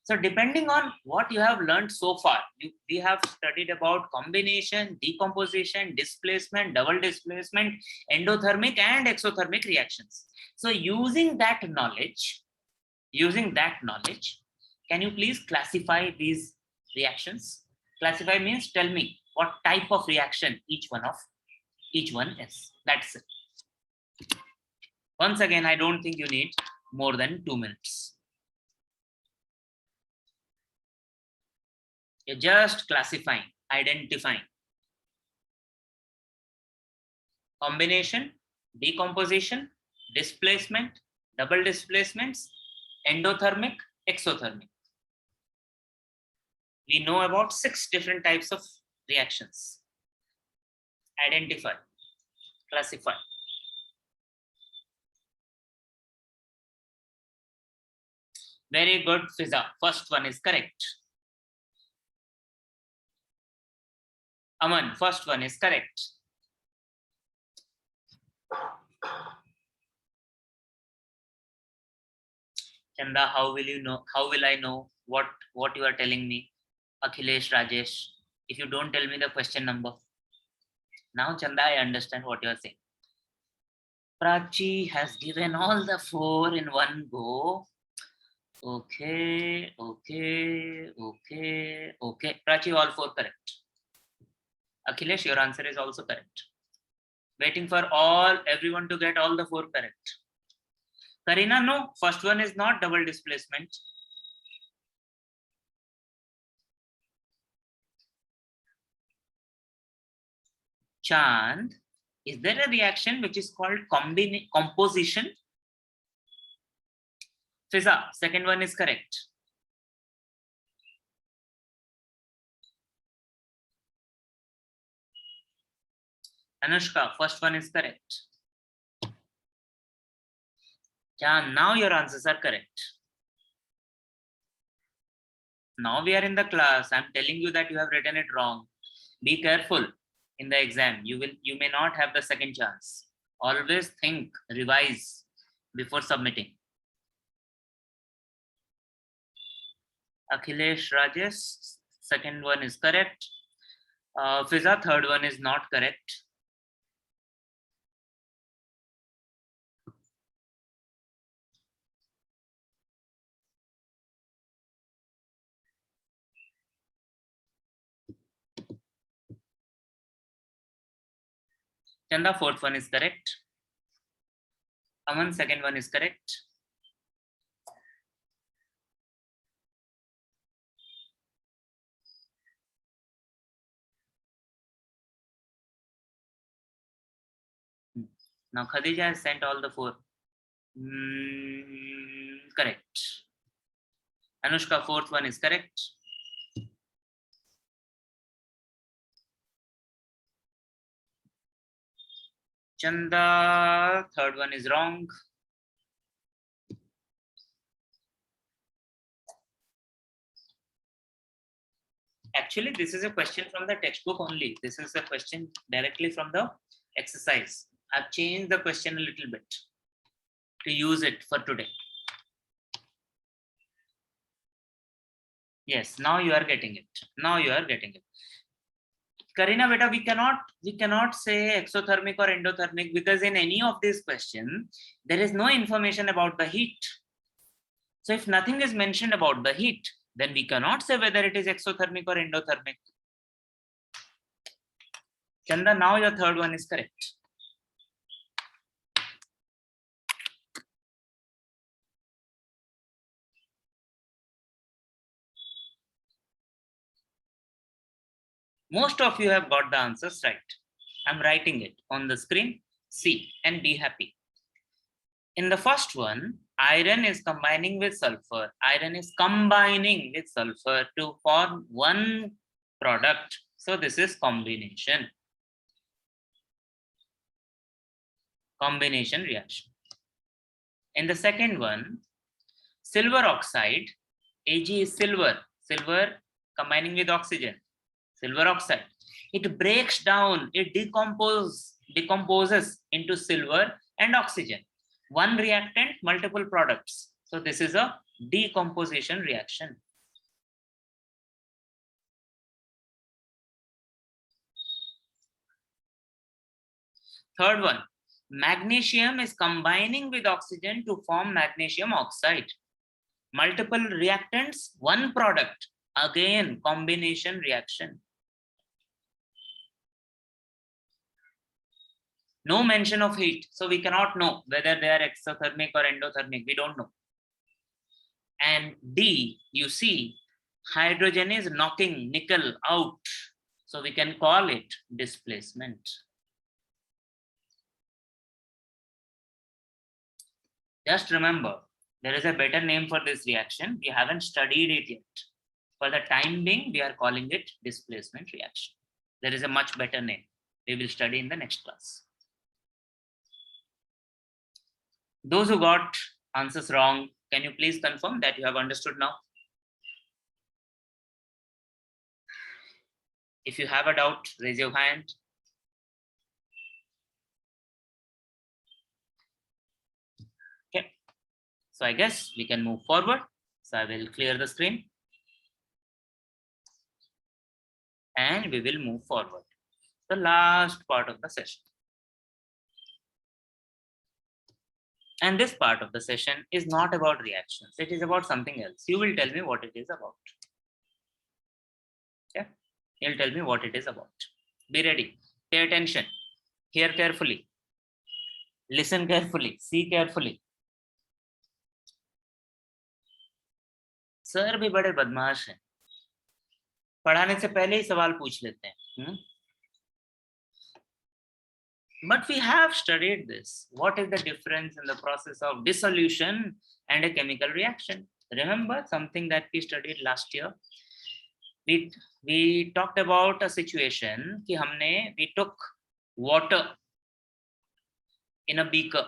So depending on what you have learned so far, we have studied about combination, decomposition, displacement, double displacement, endothermic and exothermic reactions. So using that knowledge, can you please classify these reactions? Classify means tell me what type of reaction each one is. That's it. Once again, I don't think you need more than 2 minutes. You're just classifying, identifying. Combination, decomposition, displacement, double displacements, endothermic, exothermic. We know about 6 different types of reactions. Identify, classify. Very good, Fiza. First one is correct. Aman, first one is correct. Chanda, how will you know? How will I know what you are telling me? Akhilesh, Rajesh, if you don't tell me the question number. Now, Chanda, I understand what you are saying. Prachi has given all the 4 in one go. Okay. Prachi, all 4 correct. Akhilesh, your answer is also correct. Waiting for everyone to get all the 4 correct. Karina, no, first one is not double displacement. Chand, is there a reaction which is called composition? Fiza, second one is correct. Anushka, first one is correct. Yeah, now your answers are correct. Now we are in the class. I'm telling you that you have written it wrong. Be careful in the exam. You may not have the second chance. Always think, revise before submitting. Akhilesh Rajesh, second one is correct. Fiza, third one is not correct. Chanda, fourth one is correct. Aman, second one is correct. Now Khadija has sent all the four. Correct. Anushka, fourth one is correct. Chanda, third one is wrong. Actually, this is a question from the textbook only. This is a question directly from the exercise. I've changed the question a little bit to use it for today. Yes, now you are getting it. Now you are getting it. Karina, beta, we cannot say exothermic or endothermic because in any of these questions, there is no information about the heat. So if nothing is mentioned about the heat, then we cannot say whether it is exothermic or endothermic. Chanda, now your third one is correct. Most of you have got the answers right. I'm writing it on the screen. See and be happy. In the first one, iron is combining with sulfur. Iron is combining with sulfur to form one product. So this is combination. Combination reaction. In the second one, silver oxide, Ag is silver. Silver combining with oxygen. Silver oxide. It breaks down, it decomposes into silver and oxygen. One reactant, multiple products. So this is a decomposition reaction. Third one, magnesium is combining with oxygen to form magnesium oxide. Multiple reactants, one product. Again, combination reaction. No mention of heat, so we cannot know whether they are exothermic or endothermic. We don't know. And D, you see, hydrogen is knocking nickel out, so we can call it displacement. Just remember, there is a better name for this reaction. We haven't studied it yet. For the time being, we are calling it displacement reaction. There is a much better name. We will study in the next class. Those who got answers wrong, can you please confirm that you have understood now? If you have a doubt, raise your hand. Okay. So I guess we can move forward. So I will clear the screen. And we will move forward. The last part of the session. And this part of the session is not about reactions. It is about something else. You will tell me what it is about. Okay? You'll tell me what it is about. Be ready. Pay attention. Hear carefully. Listen carefully. See carefully. Sir भी बड़े बदमाश हैं. पढ़ाने से पहले ही सवाल पूछ लेते हैं. But we have studied this. What is the difference in the process of dissolution and a chemical reaction? Remember something that we studied last year? We talked about a situation कि we took water in a beaker.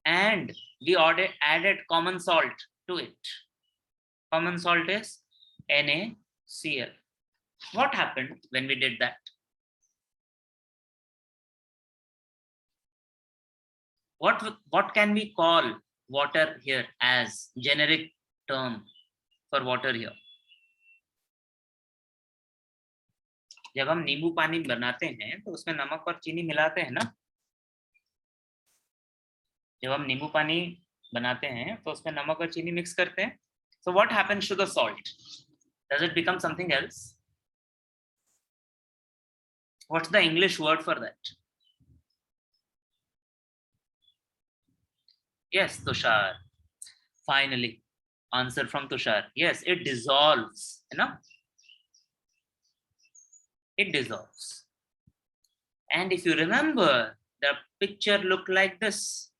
And we added common salt to it. Common salt is NaCl. What happened when we did that? What can we call water here as generic term for water here? जब हम नींबू पानी बनाते हैं तो उसमें नमक और चीनी मिलाते हैं ना. जब हम नींबू पानी बनाते हैं तो उसमें नमक और चीनी मिक्स करते हैं. So what happens to the salt? Does it become something else? What's the English word for that? Yes, Tushar. Finally, answer from Tushar. Yes, it dissolves. You know? It dissolves. And if you remember, the picture looked like this.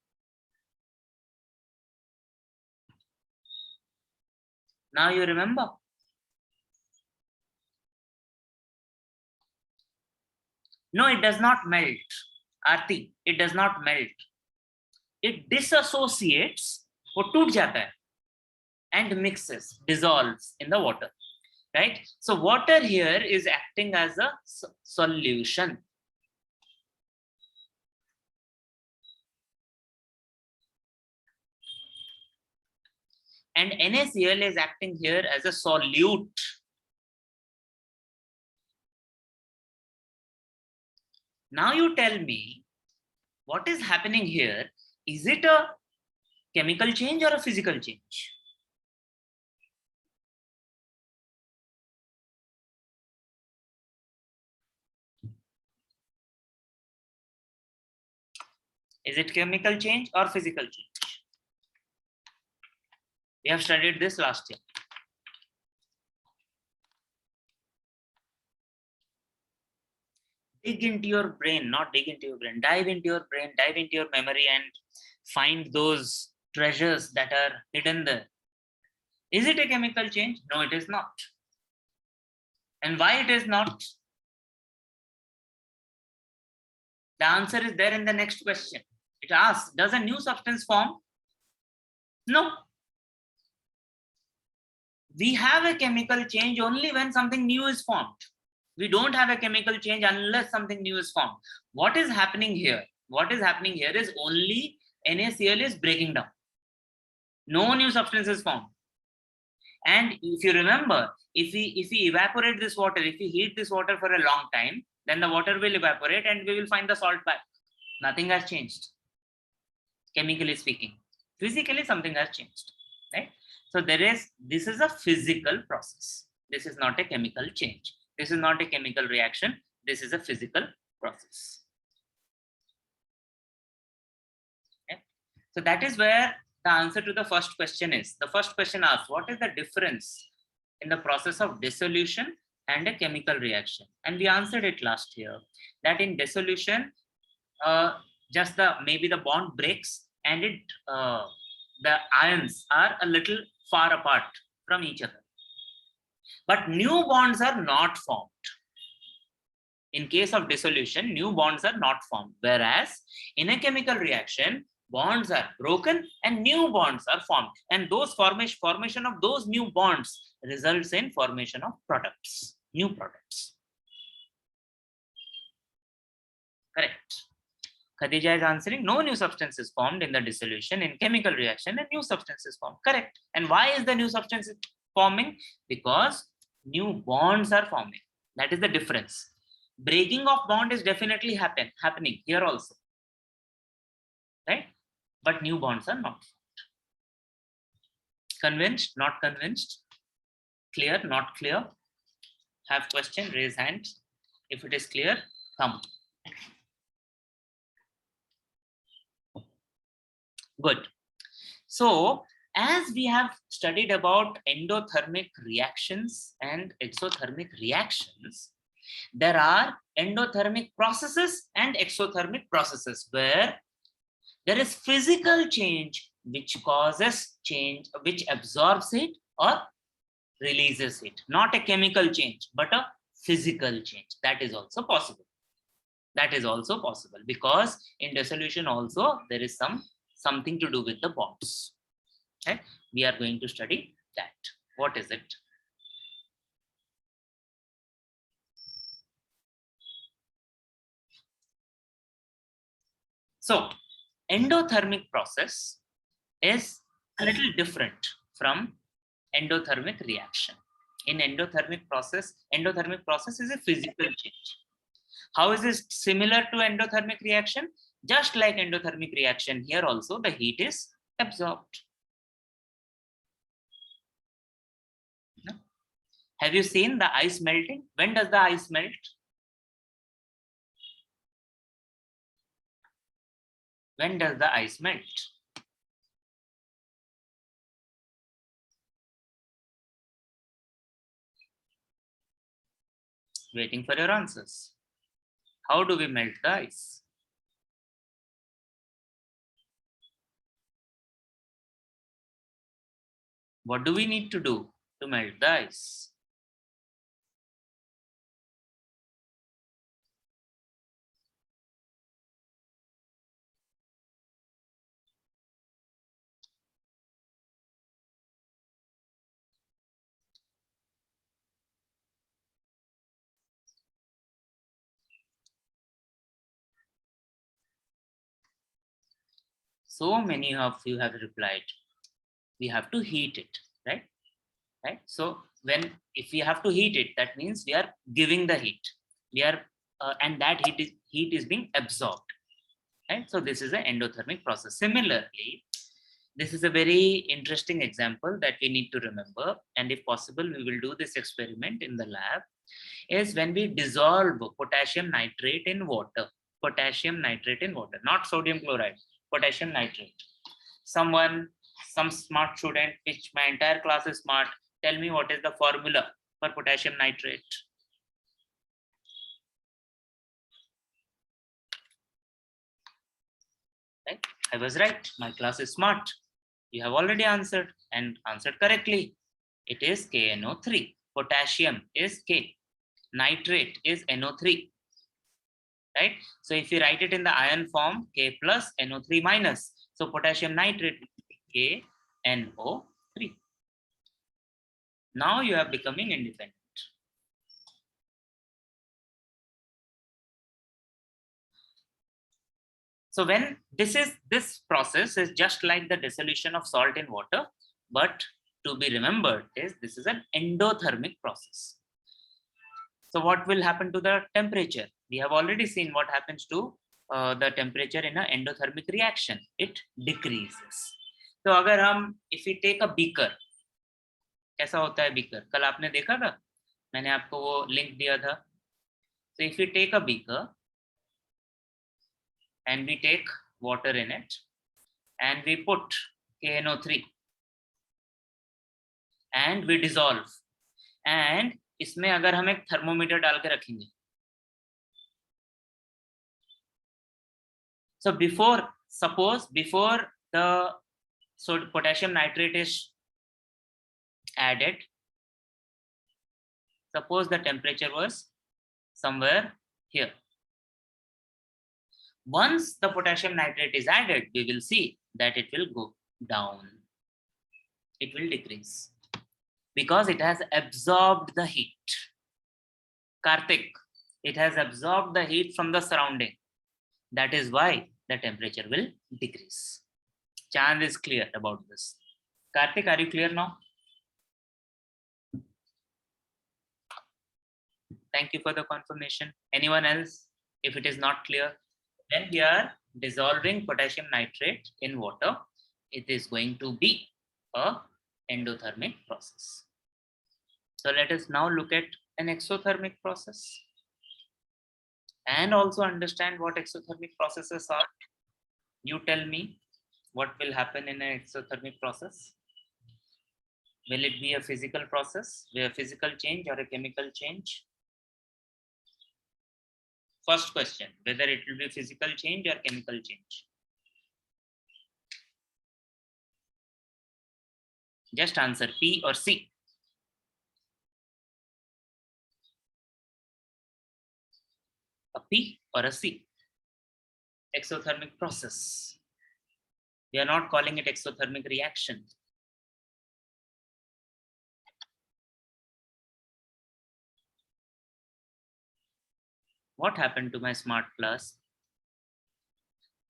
Now you remember. No, it does not melt. Aarti, it does not melt. It disassociates, वो टूट जाता है, and mixes, dissolves in the water. Right? So water here is acting as a solution. And NaCl is acting here as a solute. Now you tell me, what is happening here? Is it a chemical change or a physical change? Is it chemical change or physical change? We have studied this last year. Dig into your brain, not dig into your brain. Dive into your brain, dive into your memory and find those treasures that are hidden there. Is it a chemical change? No, it is not. And why it is not? The answer is there in the next question. It asks, does a new substance form? No. We have a chemical change only when something new is formed. We don't have a chemical change unless something new is formed. What is happening here? What is happening here is only NaCl is breaking down. No new substance is formed. And if you remember, if we evaporate this water, if we heat this water for a long time, then the water will evaporate and we will find the salt back. Nothing has changed, chemically speaking. Physically, something has changed, right? So this is a physical process. This is not a chemical change. This is not a chemical reaction. This is a physical process. Okay? So that is where the answer to the first question is. The first question asks, what is the difference in the process of dissolution and a chemical reaction? And we answered it last year, that in dissolution, just maybe the bond breaks and the ions are a little far apart from each other. But new bonds are not formed. In case of dissolution, new bonds are not formed. Whereas in a chemical reaction, bonds are broken and new bonds are formed. And those formation of those new bonds results in formation of products, new products. Correct. Khadija is answering, no new substance is formed in the dissolution. In chemical reaction, a new substance is formed. Correct. And why is the new substance forming? Because new bonds are forming. That is the difference. Breaking of bond is definitely happening here also, right? But new bonds are not formed. Convinced? Not convinced? Clear? Not clear? Have question? Raise hand. If it is clear, come. Good. So as we have studied about endothermic reactions and exothermic reactions, there are endothermic processes and exothermic processes where there is physical change which causes change, which absorbs it or releases heat. Not a chemical change, but a physical change. That is also possible. That is also possible because in dissolution also there is something to do with the bonds. Okay? We are going to study that. What is it? So endothermic process is a little different from endothermic reaction. In endothermic process is a physical change. How is this similar to endothermic reaction? Just like endothermic reaction, here also the heat is absorbed. Have you seen the ice melting? When does the ice melt? When does the ice melt? Waiting for your answers. How do we melt the ice? What do we need to do to melt the ice? So many of you have replied, we have to heat it, right? Right. So if we have to heat it, that means we are giving the heat. We are, and that heat is being absorbed. Right. So this is an endothermic process. Similarly, this is a very interesting example that we need to remember. And if possible, we will do this experiment in the lab. Is when we dissolve potassium nitrate in water. Potassium nitrate in water, not sodium chloride. Potassium nitrate. Some smart student, which my entire class is smart, tell me what is the formula for potassium nitrate. Right? I was right. My class is smart. You have already answered and answered correctly. It is KNO3. Potassium is K. Nitrate is NO3. Right? So if you write it in the ion form, K plus NO3 minus. So potassium nitrate is KNO3. Now you are becoming independent. So when this process is just like the dissolution of salt in water, but to be remembered is this is an endothermic process. So what will happen to the temperature? We have already seen what happens to the temperature in an endothermic reaction. It decreases. तो अगर हम if we take a beaker, कैसा होता है beaker? कल आपने देखा था? मैंने आपको वो link दिया था. So if we take a beaker and we take water in it and we put KNO3 and we dissolve and इसमें अगर हम एक थर्मोमीटर डाल के रखेंगे. So before the potassium nitrate is added, suppose the temperature was somewhere here. Once the potassium nitrate is added, we will see that it will go down. It will decrease because it has absorbed the heat. Karthik, it has absorbed the heat from the surrounding. That is why the temperature will decrease. Chand is clear about this. Karthik, are you clear now? Thank you for the confirmation. Anyone else? If it is not clear, when we are dissolving potassium nitrate in water, it is going to be a endothermic process. So let us now look at an exothermic process and also understand what exothermic processes are. You tell me what will happen in an exothermic process. Will it be a physical process, a physical change or a chemical change? First question, whether it will be physical change or chemical change. Just answer P or C. A P or a C? Exothermic process. We are not calling it exothermic reaction. What happened to my Smart Plus?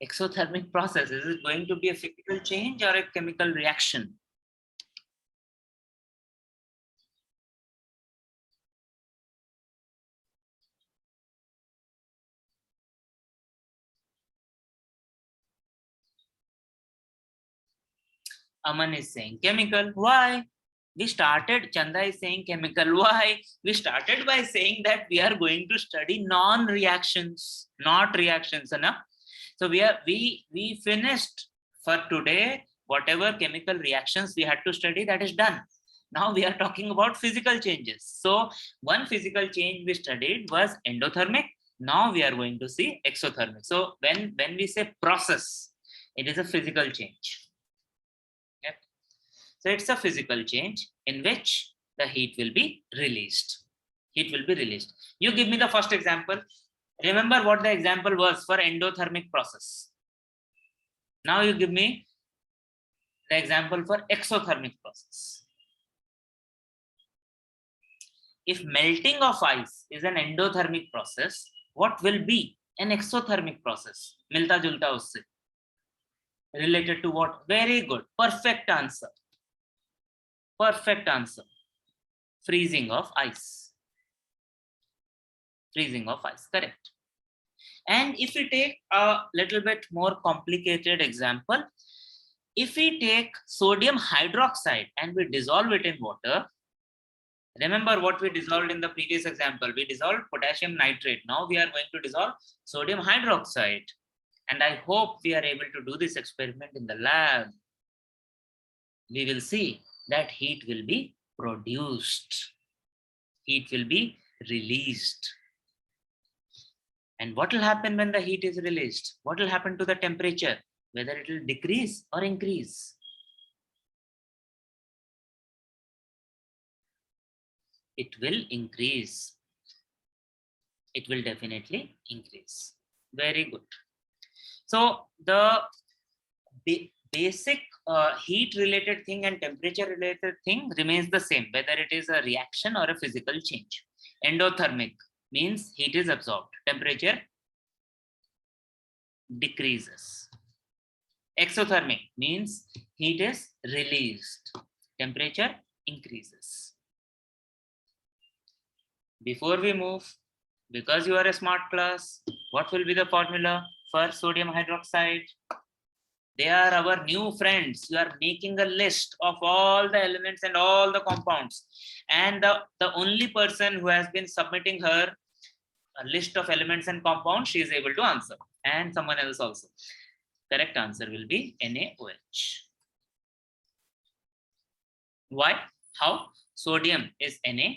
Exothermic process, is it going to be a physical change or a chemical reaction? Aman is saying chemical. Why? We started, Chanda is saying chemical. Why? We started by saying that we are going to study non-reactions, not reactions. Enough. So we finished for today. Whatever chemical reactions we had to study, that is done. Now we are talking about physical changes. So one physical change we studied was endothermic. Now we are going to see exothermic. So when we say process, it is a physical change. Okay? So it's a physical change in which the heat will be released. Heat will be released. You give me the first example. Remember what the example was for endothermic process. Now you give me the example for exothermic process. If melting of ice is an endothermic process, what will be an exothermic process? Milta julta usse. Related to what? Very good. Perfect answer. Perfect answer. Freezing of ice. Freezing of ice. Correct. And if we take a little bit more complicated example, if we take sodium hydroxide and we dissolve it in water, remember what we dissolved in the previous example. We dissolved potassium nitrate. Now we are going to dissolve sodium hydroxide. And I hope we are able to do this experiment in the lab. We will see that heat will be produced. Heat will be released. And what will happen when the heat is released? What will happen to the temperature? Whether it will decrease or increase? It will increase. It will definitely increase. Very good. So the basic heat related thing and temperature related thing remains the same, whether it is a reaction or a physical change. Endothermic means heat is absorbed, temperature decreases. Exothermic means heat is released, temperature increases. Before we move, because you are a smart class, what will be the formula for sodium hydroxide? They are our new friends. You are making a list of all the elements and all the compounds. And the only person who has been submitting her a list of elements and compounds, she is able to answer. And someone else also. Correct answer will be NaOH. Why? How? Sodium is Na,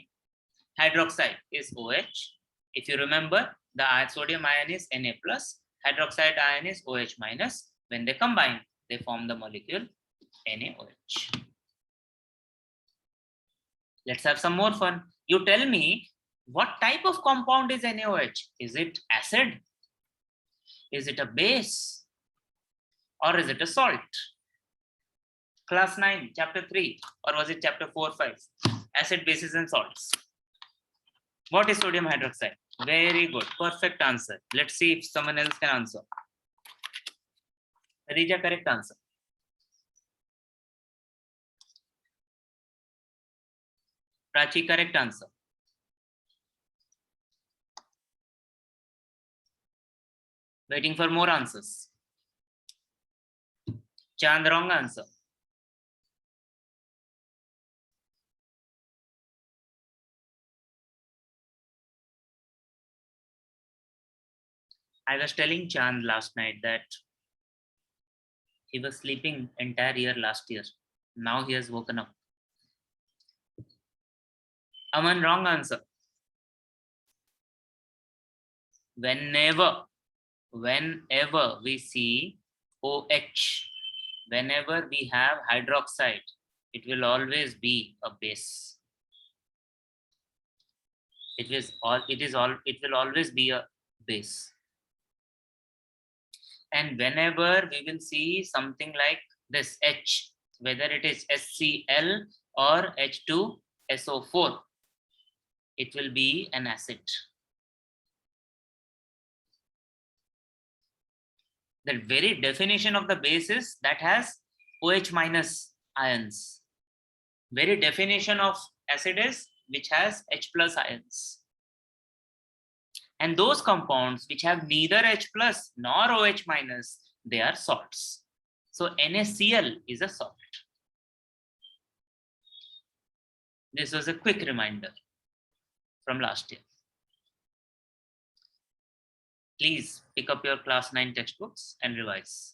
hydroxide is OH. If you remember, the sodium ion is Na plus, hydroxide ion is OH minus. When they combine, they form the molecule NaOH. Let's have some more fun. You tell me, what type of compound is NaOH? Is it acid? Is it a base? Or is it a salt? Class 9, chapter 3, or was it chapter 4, 5? Acid, bases, and salts. What is sodium hydroxide? Very good. Perfect answer. Let's see if someone else can answer. Khadija, correct answer. Prachi, correct answer. Waiting for more answers. Chand, wrong answer. I was telling Chand last night that he was sleeping entire year last year. Now he has woken up. Aman, wrong answer. Whenever we see OH, whenever we have hydroxide, it will always be a base. It will always be a base. And whenever we will see something like this H, whether it is HCl or H2SO4, it will be an acid. The very definition of the base is that has OH minus ions. Very definition of acid is which has H plus ions. And those compounds which have neither H plus nor OH minus, they are salts. So NaCl is a salt. This was a quick reminder from last year. Please pick up your class 9 textbooks and revise.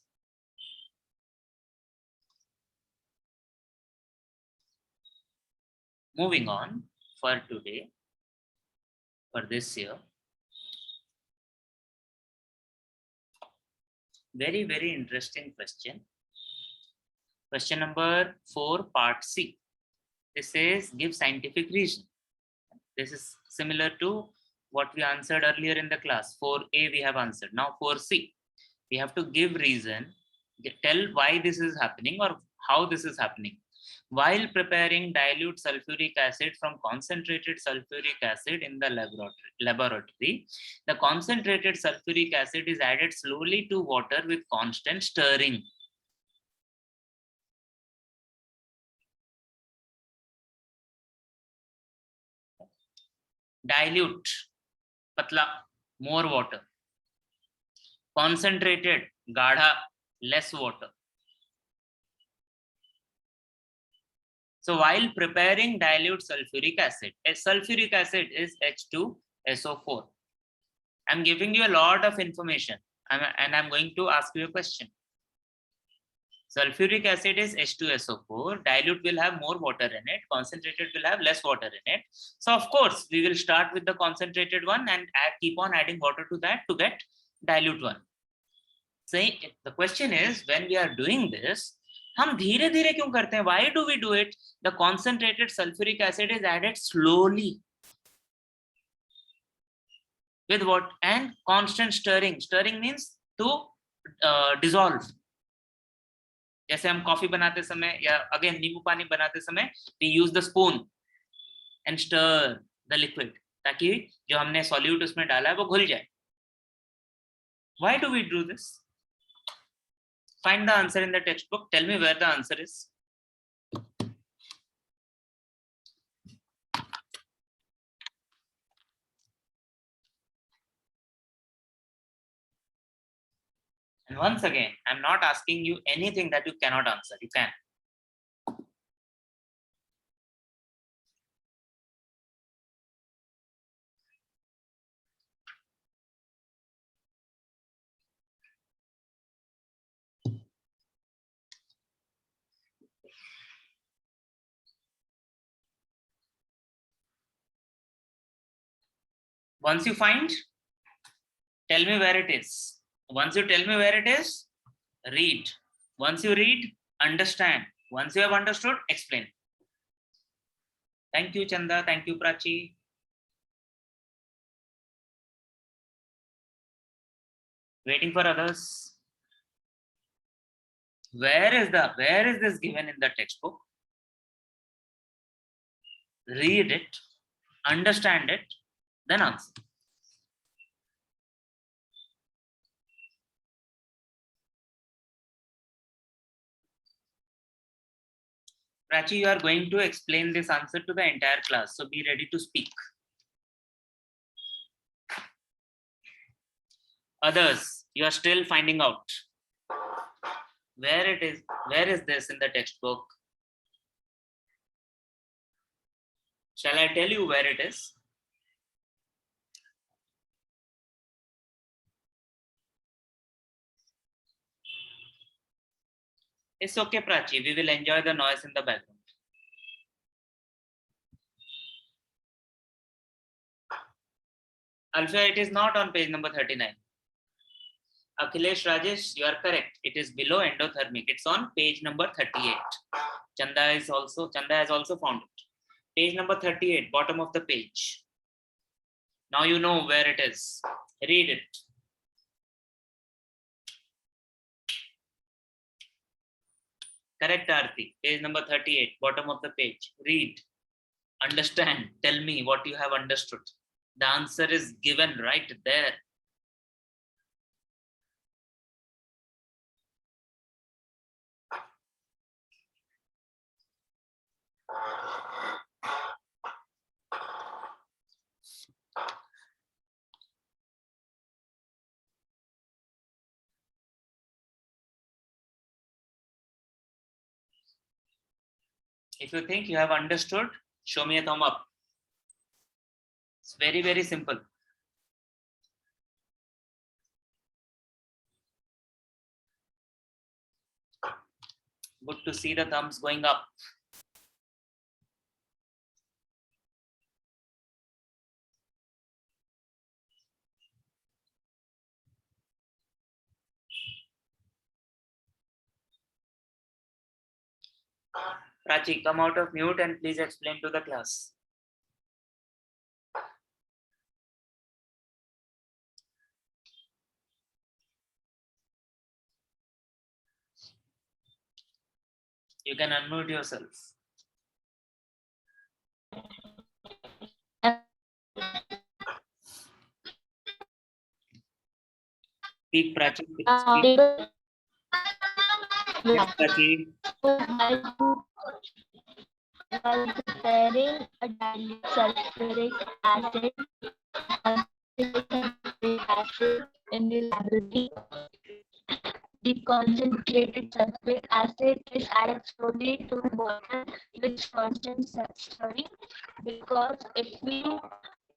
Moving on for today, for this year. Very, very interesting question. Question number 4, part C. This says give scientific reason. This is similar to what we answered earlier in the class. 4A we have answered. Now 4C. We have to give reason, tell why this is happening or how this is happening. While preparing dilute sulfuric acid from concentrated sulfuric acid in the laboratory, the concentrated sulfuric acid is added slowly to water with constant stirring. Dilute, patla, more water. Concentrated, gadha, less water. So while preparing dilute sulfuric acid, sulfuric acid is H2SO4. I'm giving you a lot of information and I'm going to ask you a question. Sulfuric acid is H2SO4. Dilute will have more water in it. Concentrated will have less water in it. So of course, we will start with the concentrated one and keep on adding water to that to get dilute one. So the question is, when we are doing this, हम धीरे धीरे क्यों करते हैं? Why do we do it? The concentrated sulfuric acid is added slowly. With what? And constant stirring. Stirring means to dissolve. जैसे हम coffee बनाते समय या अगेन नींबू पानी बनाते समय we use the spoon and stir the liquid ताकि जो हमने solute उसमें डाला है वो घुल जाए. Why do we do this? Find the answer in the textbook. Tell me where the answer is. And once again, I'm not asking you anything that you cannot answer. You can. Once you find, tell me where it is. Once you tell me where it is, read. Once you read, understand. Once you have understood, explain. Thank you, Chanda. Thank you, Prachi. Waiting for others. Where is this given in the textbook? Read it, understand it, then answer. Prachi, you are going to explain this answer to the entire class, so be ready to speak. Others, you are still finding out where it is. Where is this in the textbook? Shall I tell you where it is? It's okay, Prachi. We will enjoy the noise in the background. Alpha, it is not on page number 39. Akhilesh Rajesh, you are correct. It is below endothermic. It's on page number 38. Chanda has also found it. Page number 38, bottom of the page. Now you know where it is. Read it. Correct, Aarti. Page number 38, bottom of the page. Read. Understand. Tell me what you have understood. The answer is given right there. If you think you have understood, show me a thumb up. It's very, very simple. Good to see the thumbs going up. Prachi, come out of mute and please explain to the class. You can unmute yourself. Speak, Prachi. Speak. Yes, Prachi. While preparing a dilute sulfuric acid, in the laboratory, the concentrated sulfuric acid is added slowly to water with constant stirring, because if we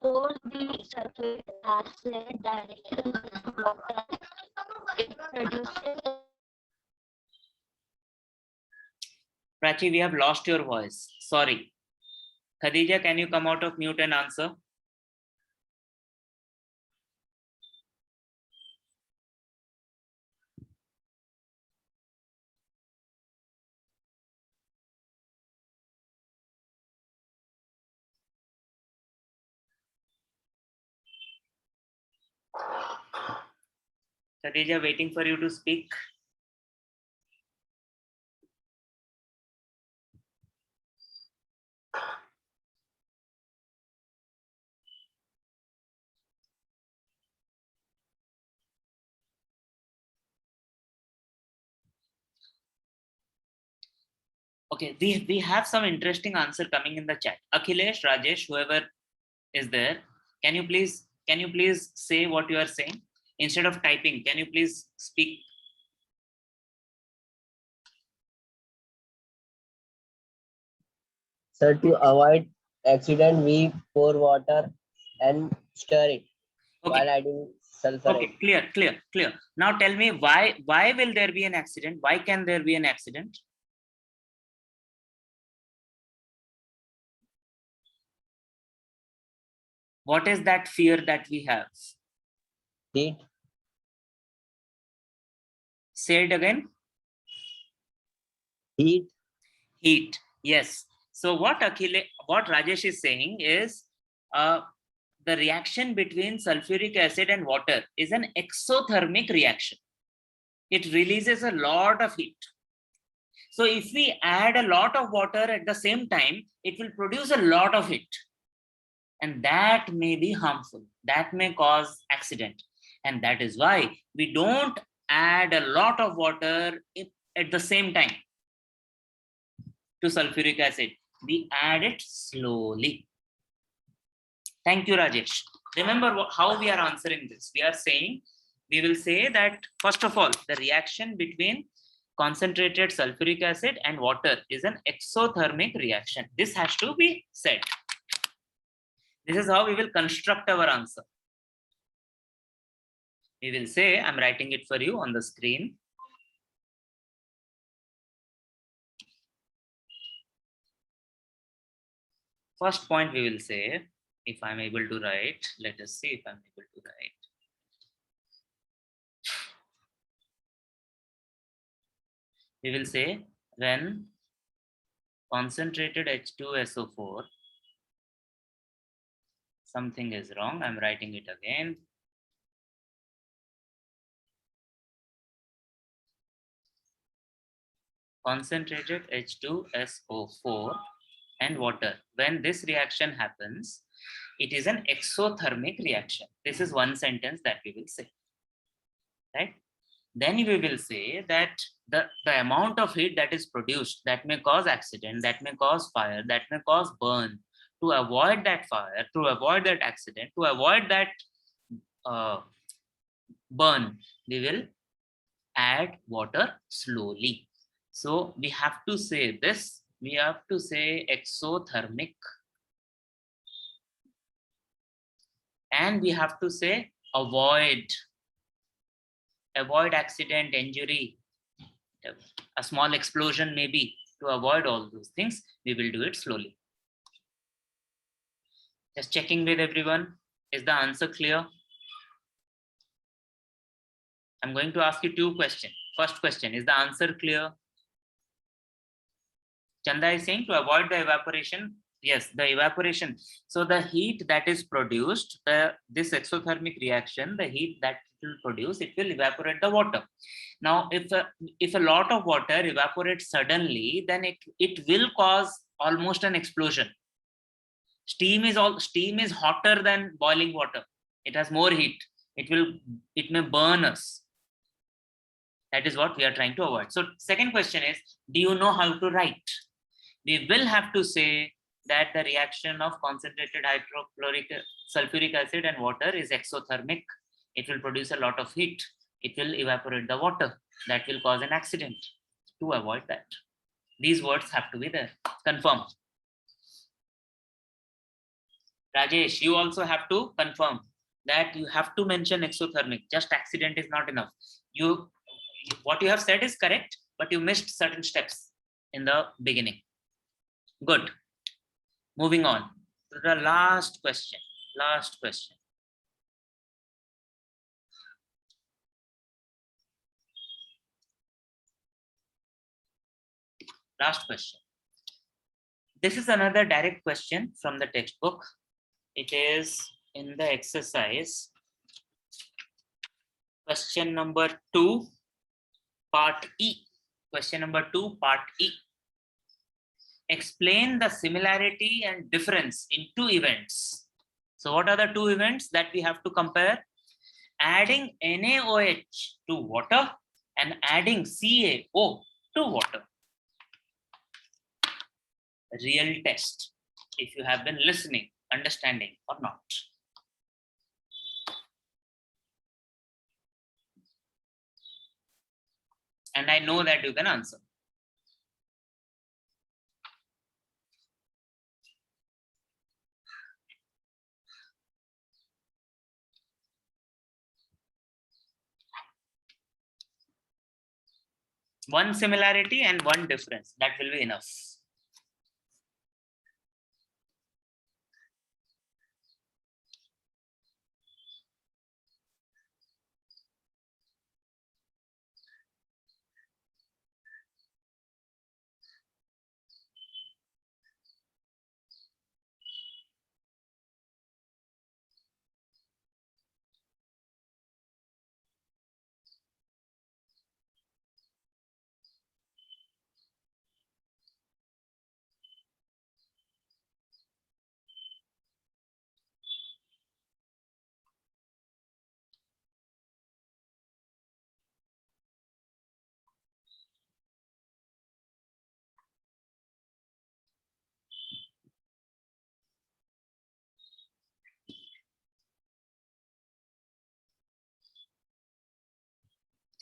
pour the sulfuric acid directly into water, it produces. Prachi, we have lost your voice. Sorry. Khadija, can you come out of mute and answer? Khadija, waiting for you to speak. Okay, we have some interesting answer coming in the chat. Akhilesh, Rajesh, whoever is there, can you please say what you are saying instead of typing? Can you please speak? Sir, to avoid accident, we pour water and stir it while Okay. adding sulfur. Okay, clear. Now tell me why will there be an accident? Why can there be an accident? What is that fear that we have? Heat. Say it again. Heat. Heat. Yes. So what Rajesh is saying is the reaction between sulfuric acid and water is an exothermic reaction. It releases a lot of heat. So if we add a lot of water at the same time, it will produce a lot of heat. And that may be harmful. That may cause accident. And that is why we don't add a lot of water at the same time to sulfuric acid. We add it slowly. Thank you, Rajesh. Remember how we are answering this. We are saying, we will say that, first of all, the reaction between concentrated sulfuric acid and water is an exothermic reaction. This has to be said. This is how we will construct our answer. We will say, I'm writing it for you on the screen. First point we will say, if I'm able to write, let us see if I'm able to write. We will say, when concentrated H2SO4, something is wrong. I'm writing it again. concentrated H2SO4 and water. When this reaction happens, it is an exothermic reaction. This is one sentence that we will say, right? Then we will say that the amount of heat that is produced that may cause accident, that may cause fire, that may cause burn, to avoid that fire, to avoid that accident, to avoid that burn, we will add water slowly. So we have to say this, we have to say exothermic, and we have to say avoid accident, injury, a small explosion maybe. To avoid all those things, we will do it slowly. Just checking with everyone, is the answer clear? I'm going to ask you two questions. First question, is the answer clear? Chanda is saying to avoid the evaporation. Yes, the evaporation. So the heat that is produced, this exothermic reaction, the heat that it will produce, it will evaporate the water. Now, if a lot of water evaporates suddenly, then it will cause almost an explosion. Steam is hotter than boiling water. It has more heat. It may burn us. That is what we are trying to avoid. So second question is, do you know how to write? We will have to say that the reaction of concentrated hydrochloric sulfuric acid and water is exothermic. It will produce a lot of heat. It will evaporate the water. That will cause an accident. To avoid that, these words have to be there. Confirm. Rajesh, you also have to confirm that you have to mention exothermic. Just accident is not enough. What you have said is correct, but you missed certain steps in the beginning. Good. Moving on to the last question. Last question. Last question. This is another direct question from the textbook. It is in the exercise. Question number 2, part E. Question number 2, part E. Explain the similarity and difference in two events. So what are the two events that we have to compare? Adding NaOH to water and adding CaO to water. Real test, if you have been listening, understanding or not. And I know that you can answer. One similarity and one difference, that will be enough.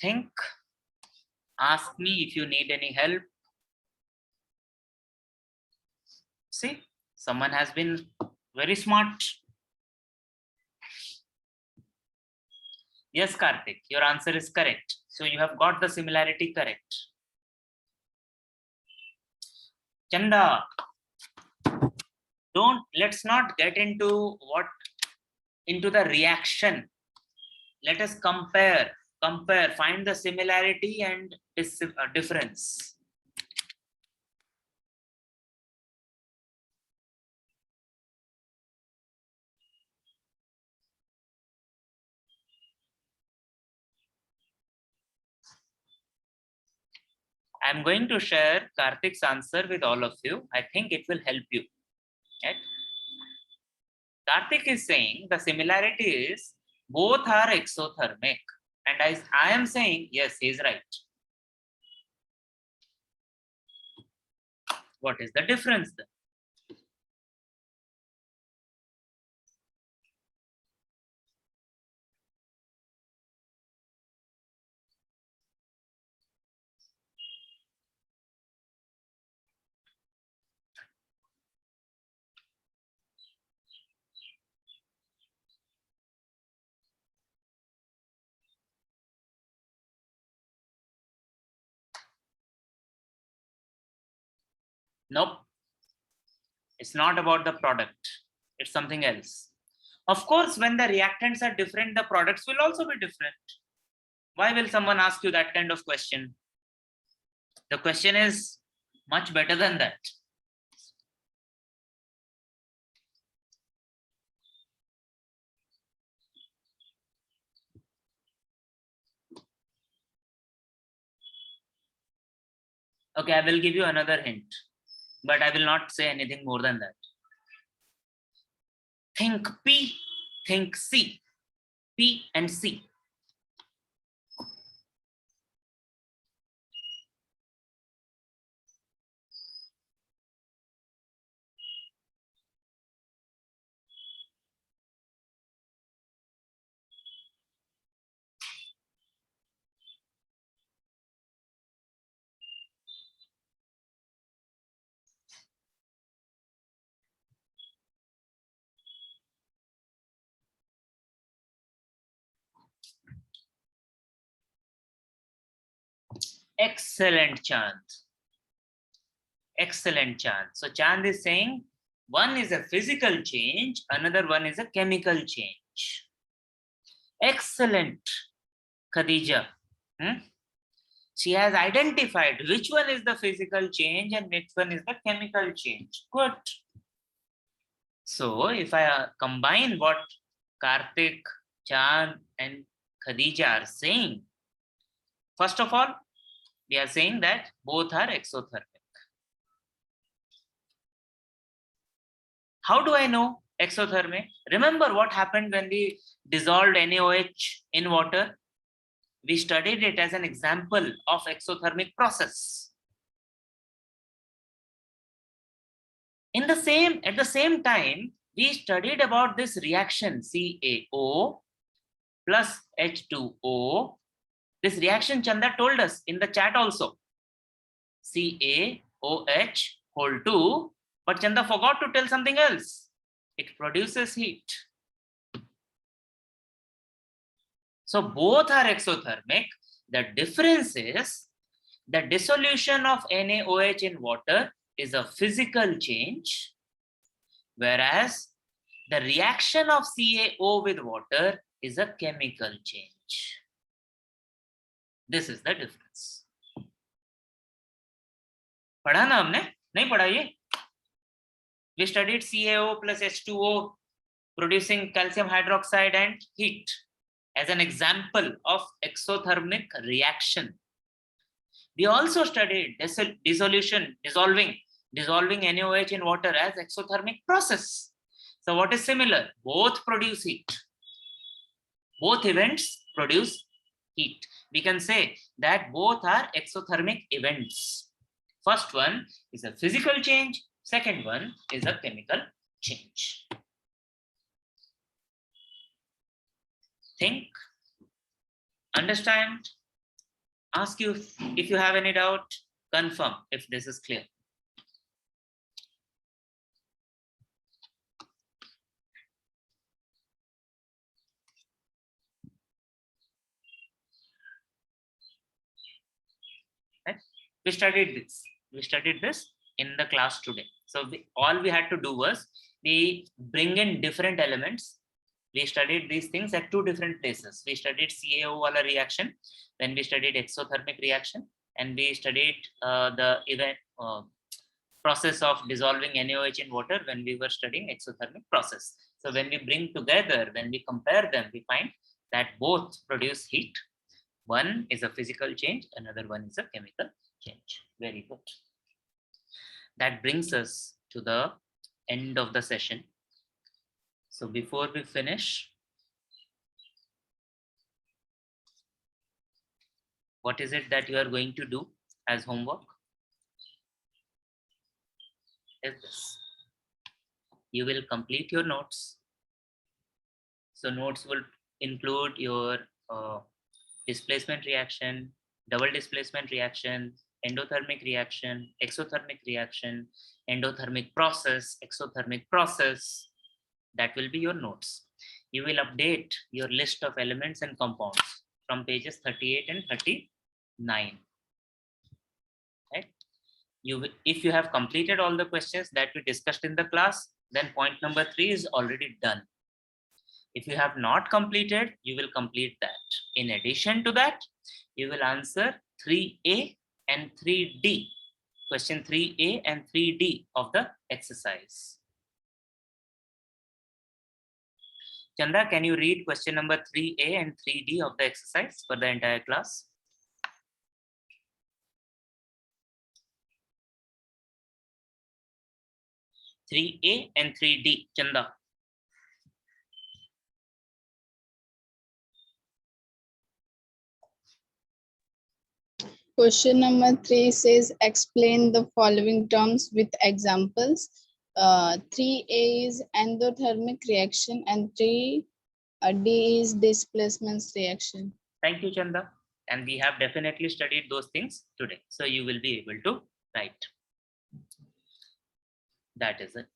Think, ask me if you need any help. See, someone has been very smart. Yes, Karthik, your answer is correct. So you have got the similarity correct. Chanda, let's not get into the reaction. Let us compare, find the similarity and difference. I'm going to share Karthik's answer with all of you. I think it will help you. Right? Karthik is saying the similarity is both are exothermic. And I am saying, yes, he's right. What is the difference then? Nope. It's not about the product. It's something else. Of course, when the reactants are different, the products will also be different. Why will someone ask you that kind of question? The question is much better than that. Okay, I will give you another hint, but I will not say anything more than that. Think P, think C. P and C. Excellent, Chand. Excellent, Chand. So Chand is saying one is a physical change, another one is a chemical change. Excellent, Khadija. She has identified which one is the physical change and which one is the chemical change. Good. So if I combine what Karthik, Chand and Khadija are saying, first of all, we are saying that both are exothermic. How do I know exothermic? Remember what happened when we dissolved NaOH in water? We studied it as an example of exothermic process. At the same time, we studied about this reaction CaO plus H2O. This reaction Chanda told us in the chat also. CaOH whole 2, but Chanda forgot to tell something else. It produces heat. So both are exothermic. The difference is the dissolution of NaOH in water is a physical change, whereas the reaction of CaO with water is a chemical change. This is the difference. पढ़ा ना हमने? नहीं पढ़ा ये? We studied CaO plus H2O producing calcium hydroxide and heat as an example of exothermic reaction. We also studied dissolving NaOH in water as exothermic process. So what is similar? Both produce heat. Both events produce heat. We can say that both are exothermic events. First one is a physical change. Second one is a chemical change. Think, understand, ask you if you have any doubt, confirm if this is clear. Right? We studied this in the class today. So all we had to do was we bring in different elements. We studied these things at two different places. We studied CaO wala reaction, then we studied exothermic reaction, and we studied the event process of dissolving NaOH in water when we were studying exothermic process. So when we bring together, when we compare them, we find that both produce heat. One is a physical change, another one is a chemical change. Very good. That brings us to the end of the session. So before we finish, what is it that you are going to do as homework? Is this. You will complete your notes. So notes will include your displacement reaction, double displacement reaction, endothermic reaction, exothermic reaction, endothermic process, exothermic process. That will be your notes. You will update your list of elements and compounds from pages 38 and 39. Right? If you have completed all the questions that we discussed in the class, then point number 3 is already done. If you have not completed, you will complete that. In addition to that, you will answer 3A and 3D, question 3A and 3D of the exercise. Chandra, can you read question number 3A and 3D of the exercise for the entire class? (3A and 3D), Chanda. Question number 3 says, explain the following terms with examples. 3A is endothermic reaction and 3D is displacement reaction. Thank you, Chanda. And we have definitely studied those things today. So you will be able to write. That is it.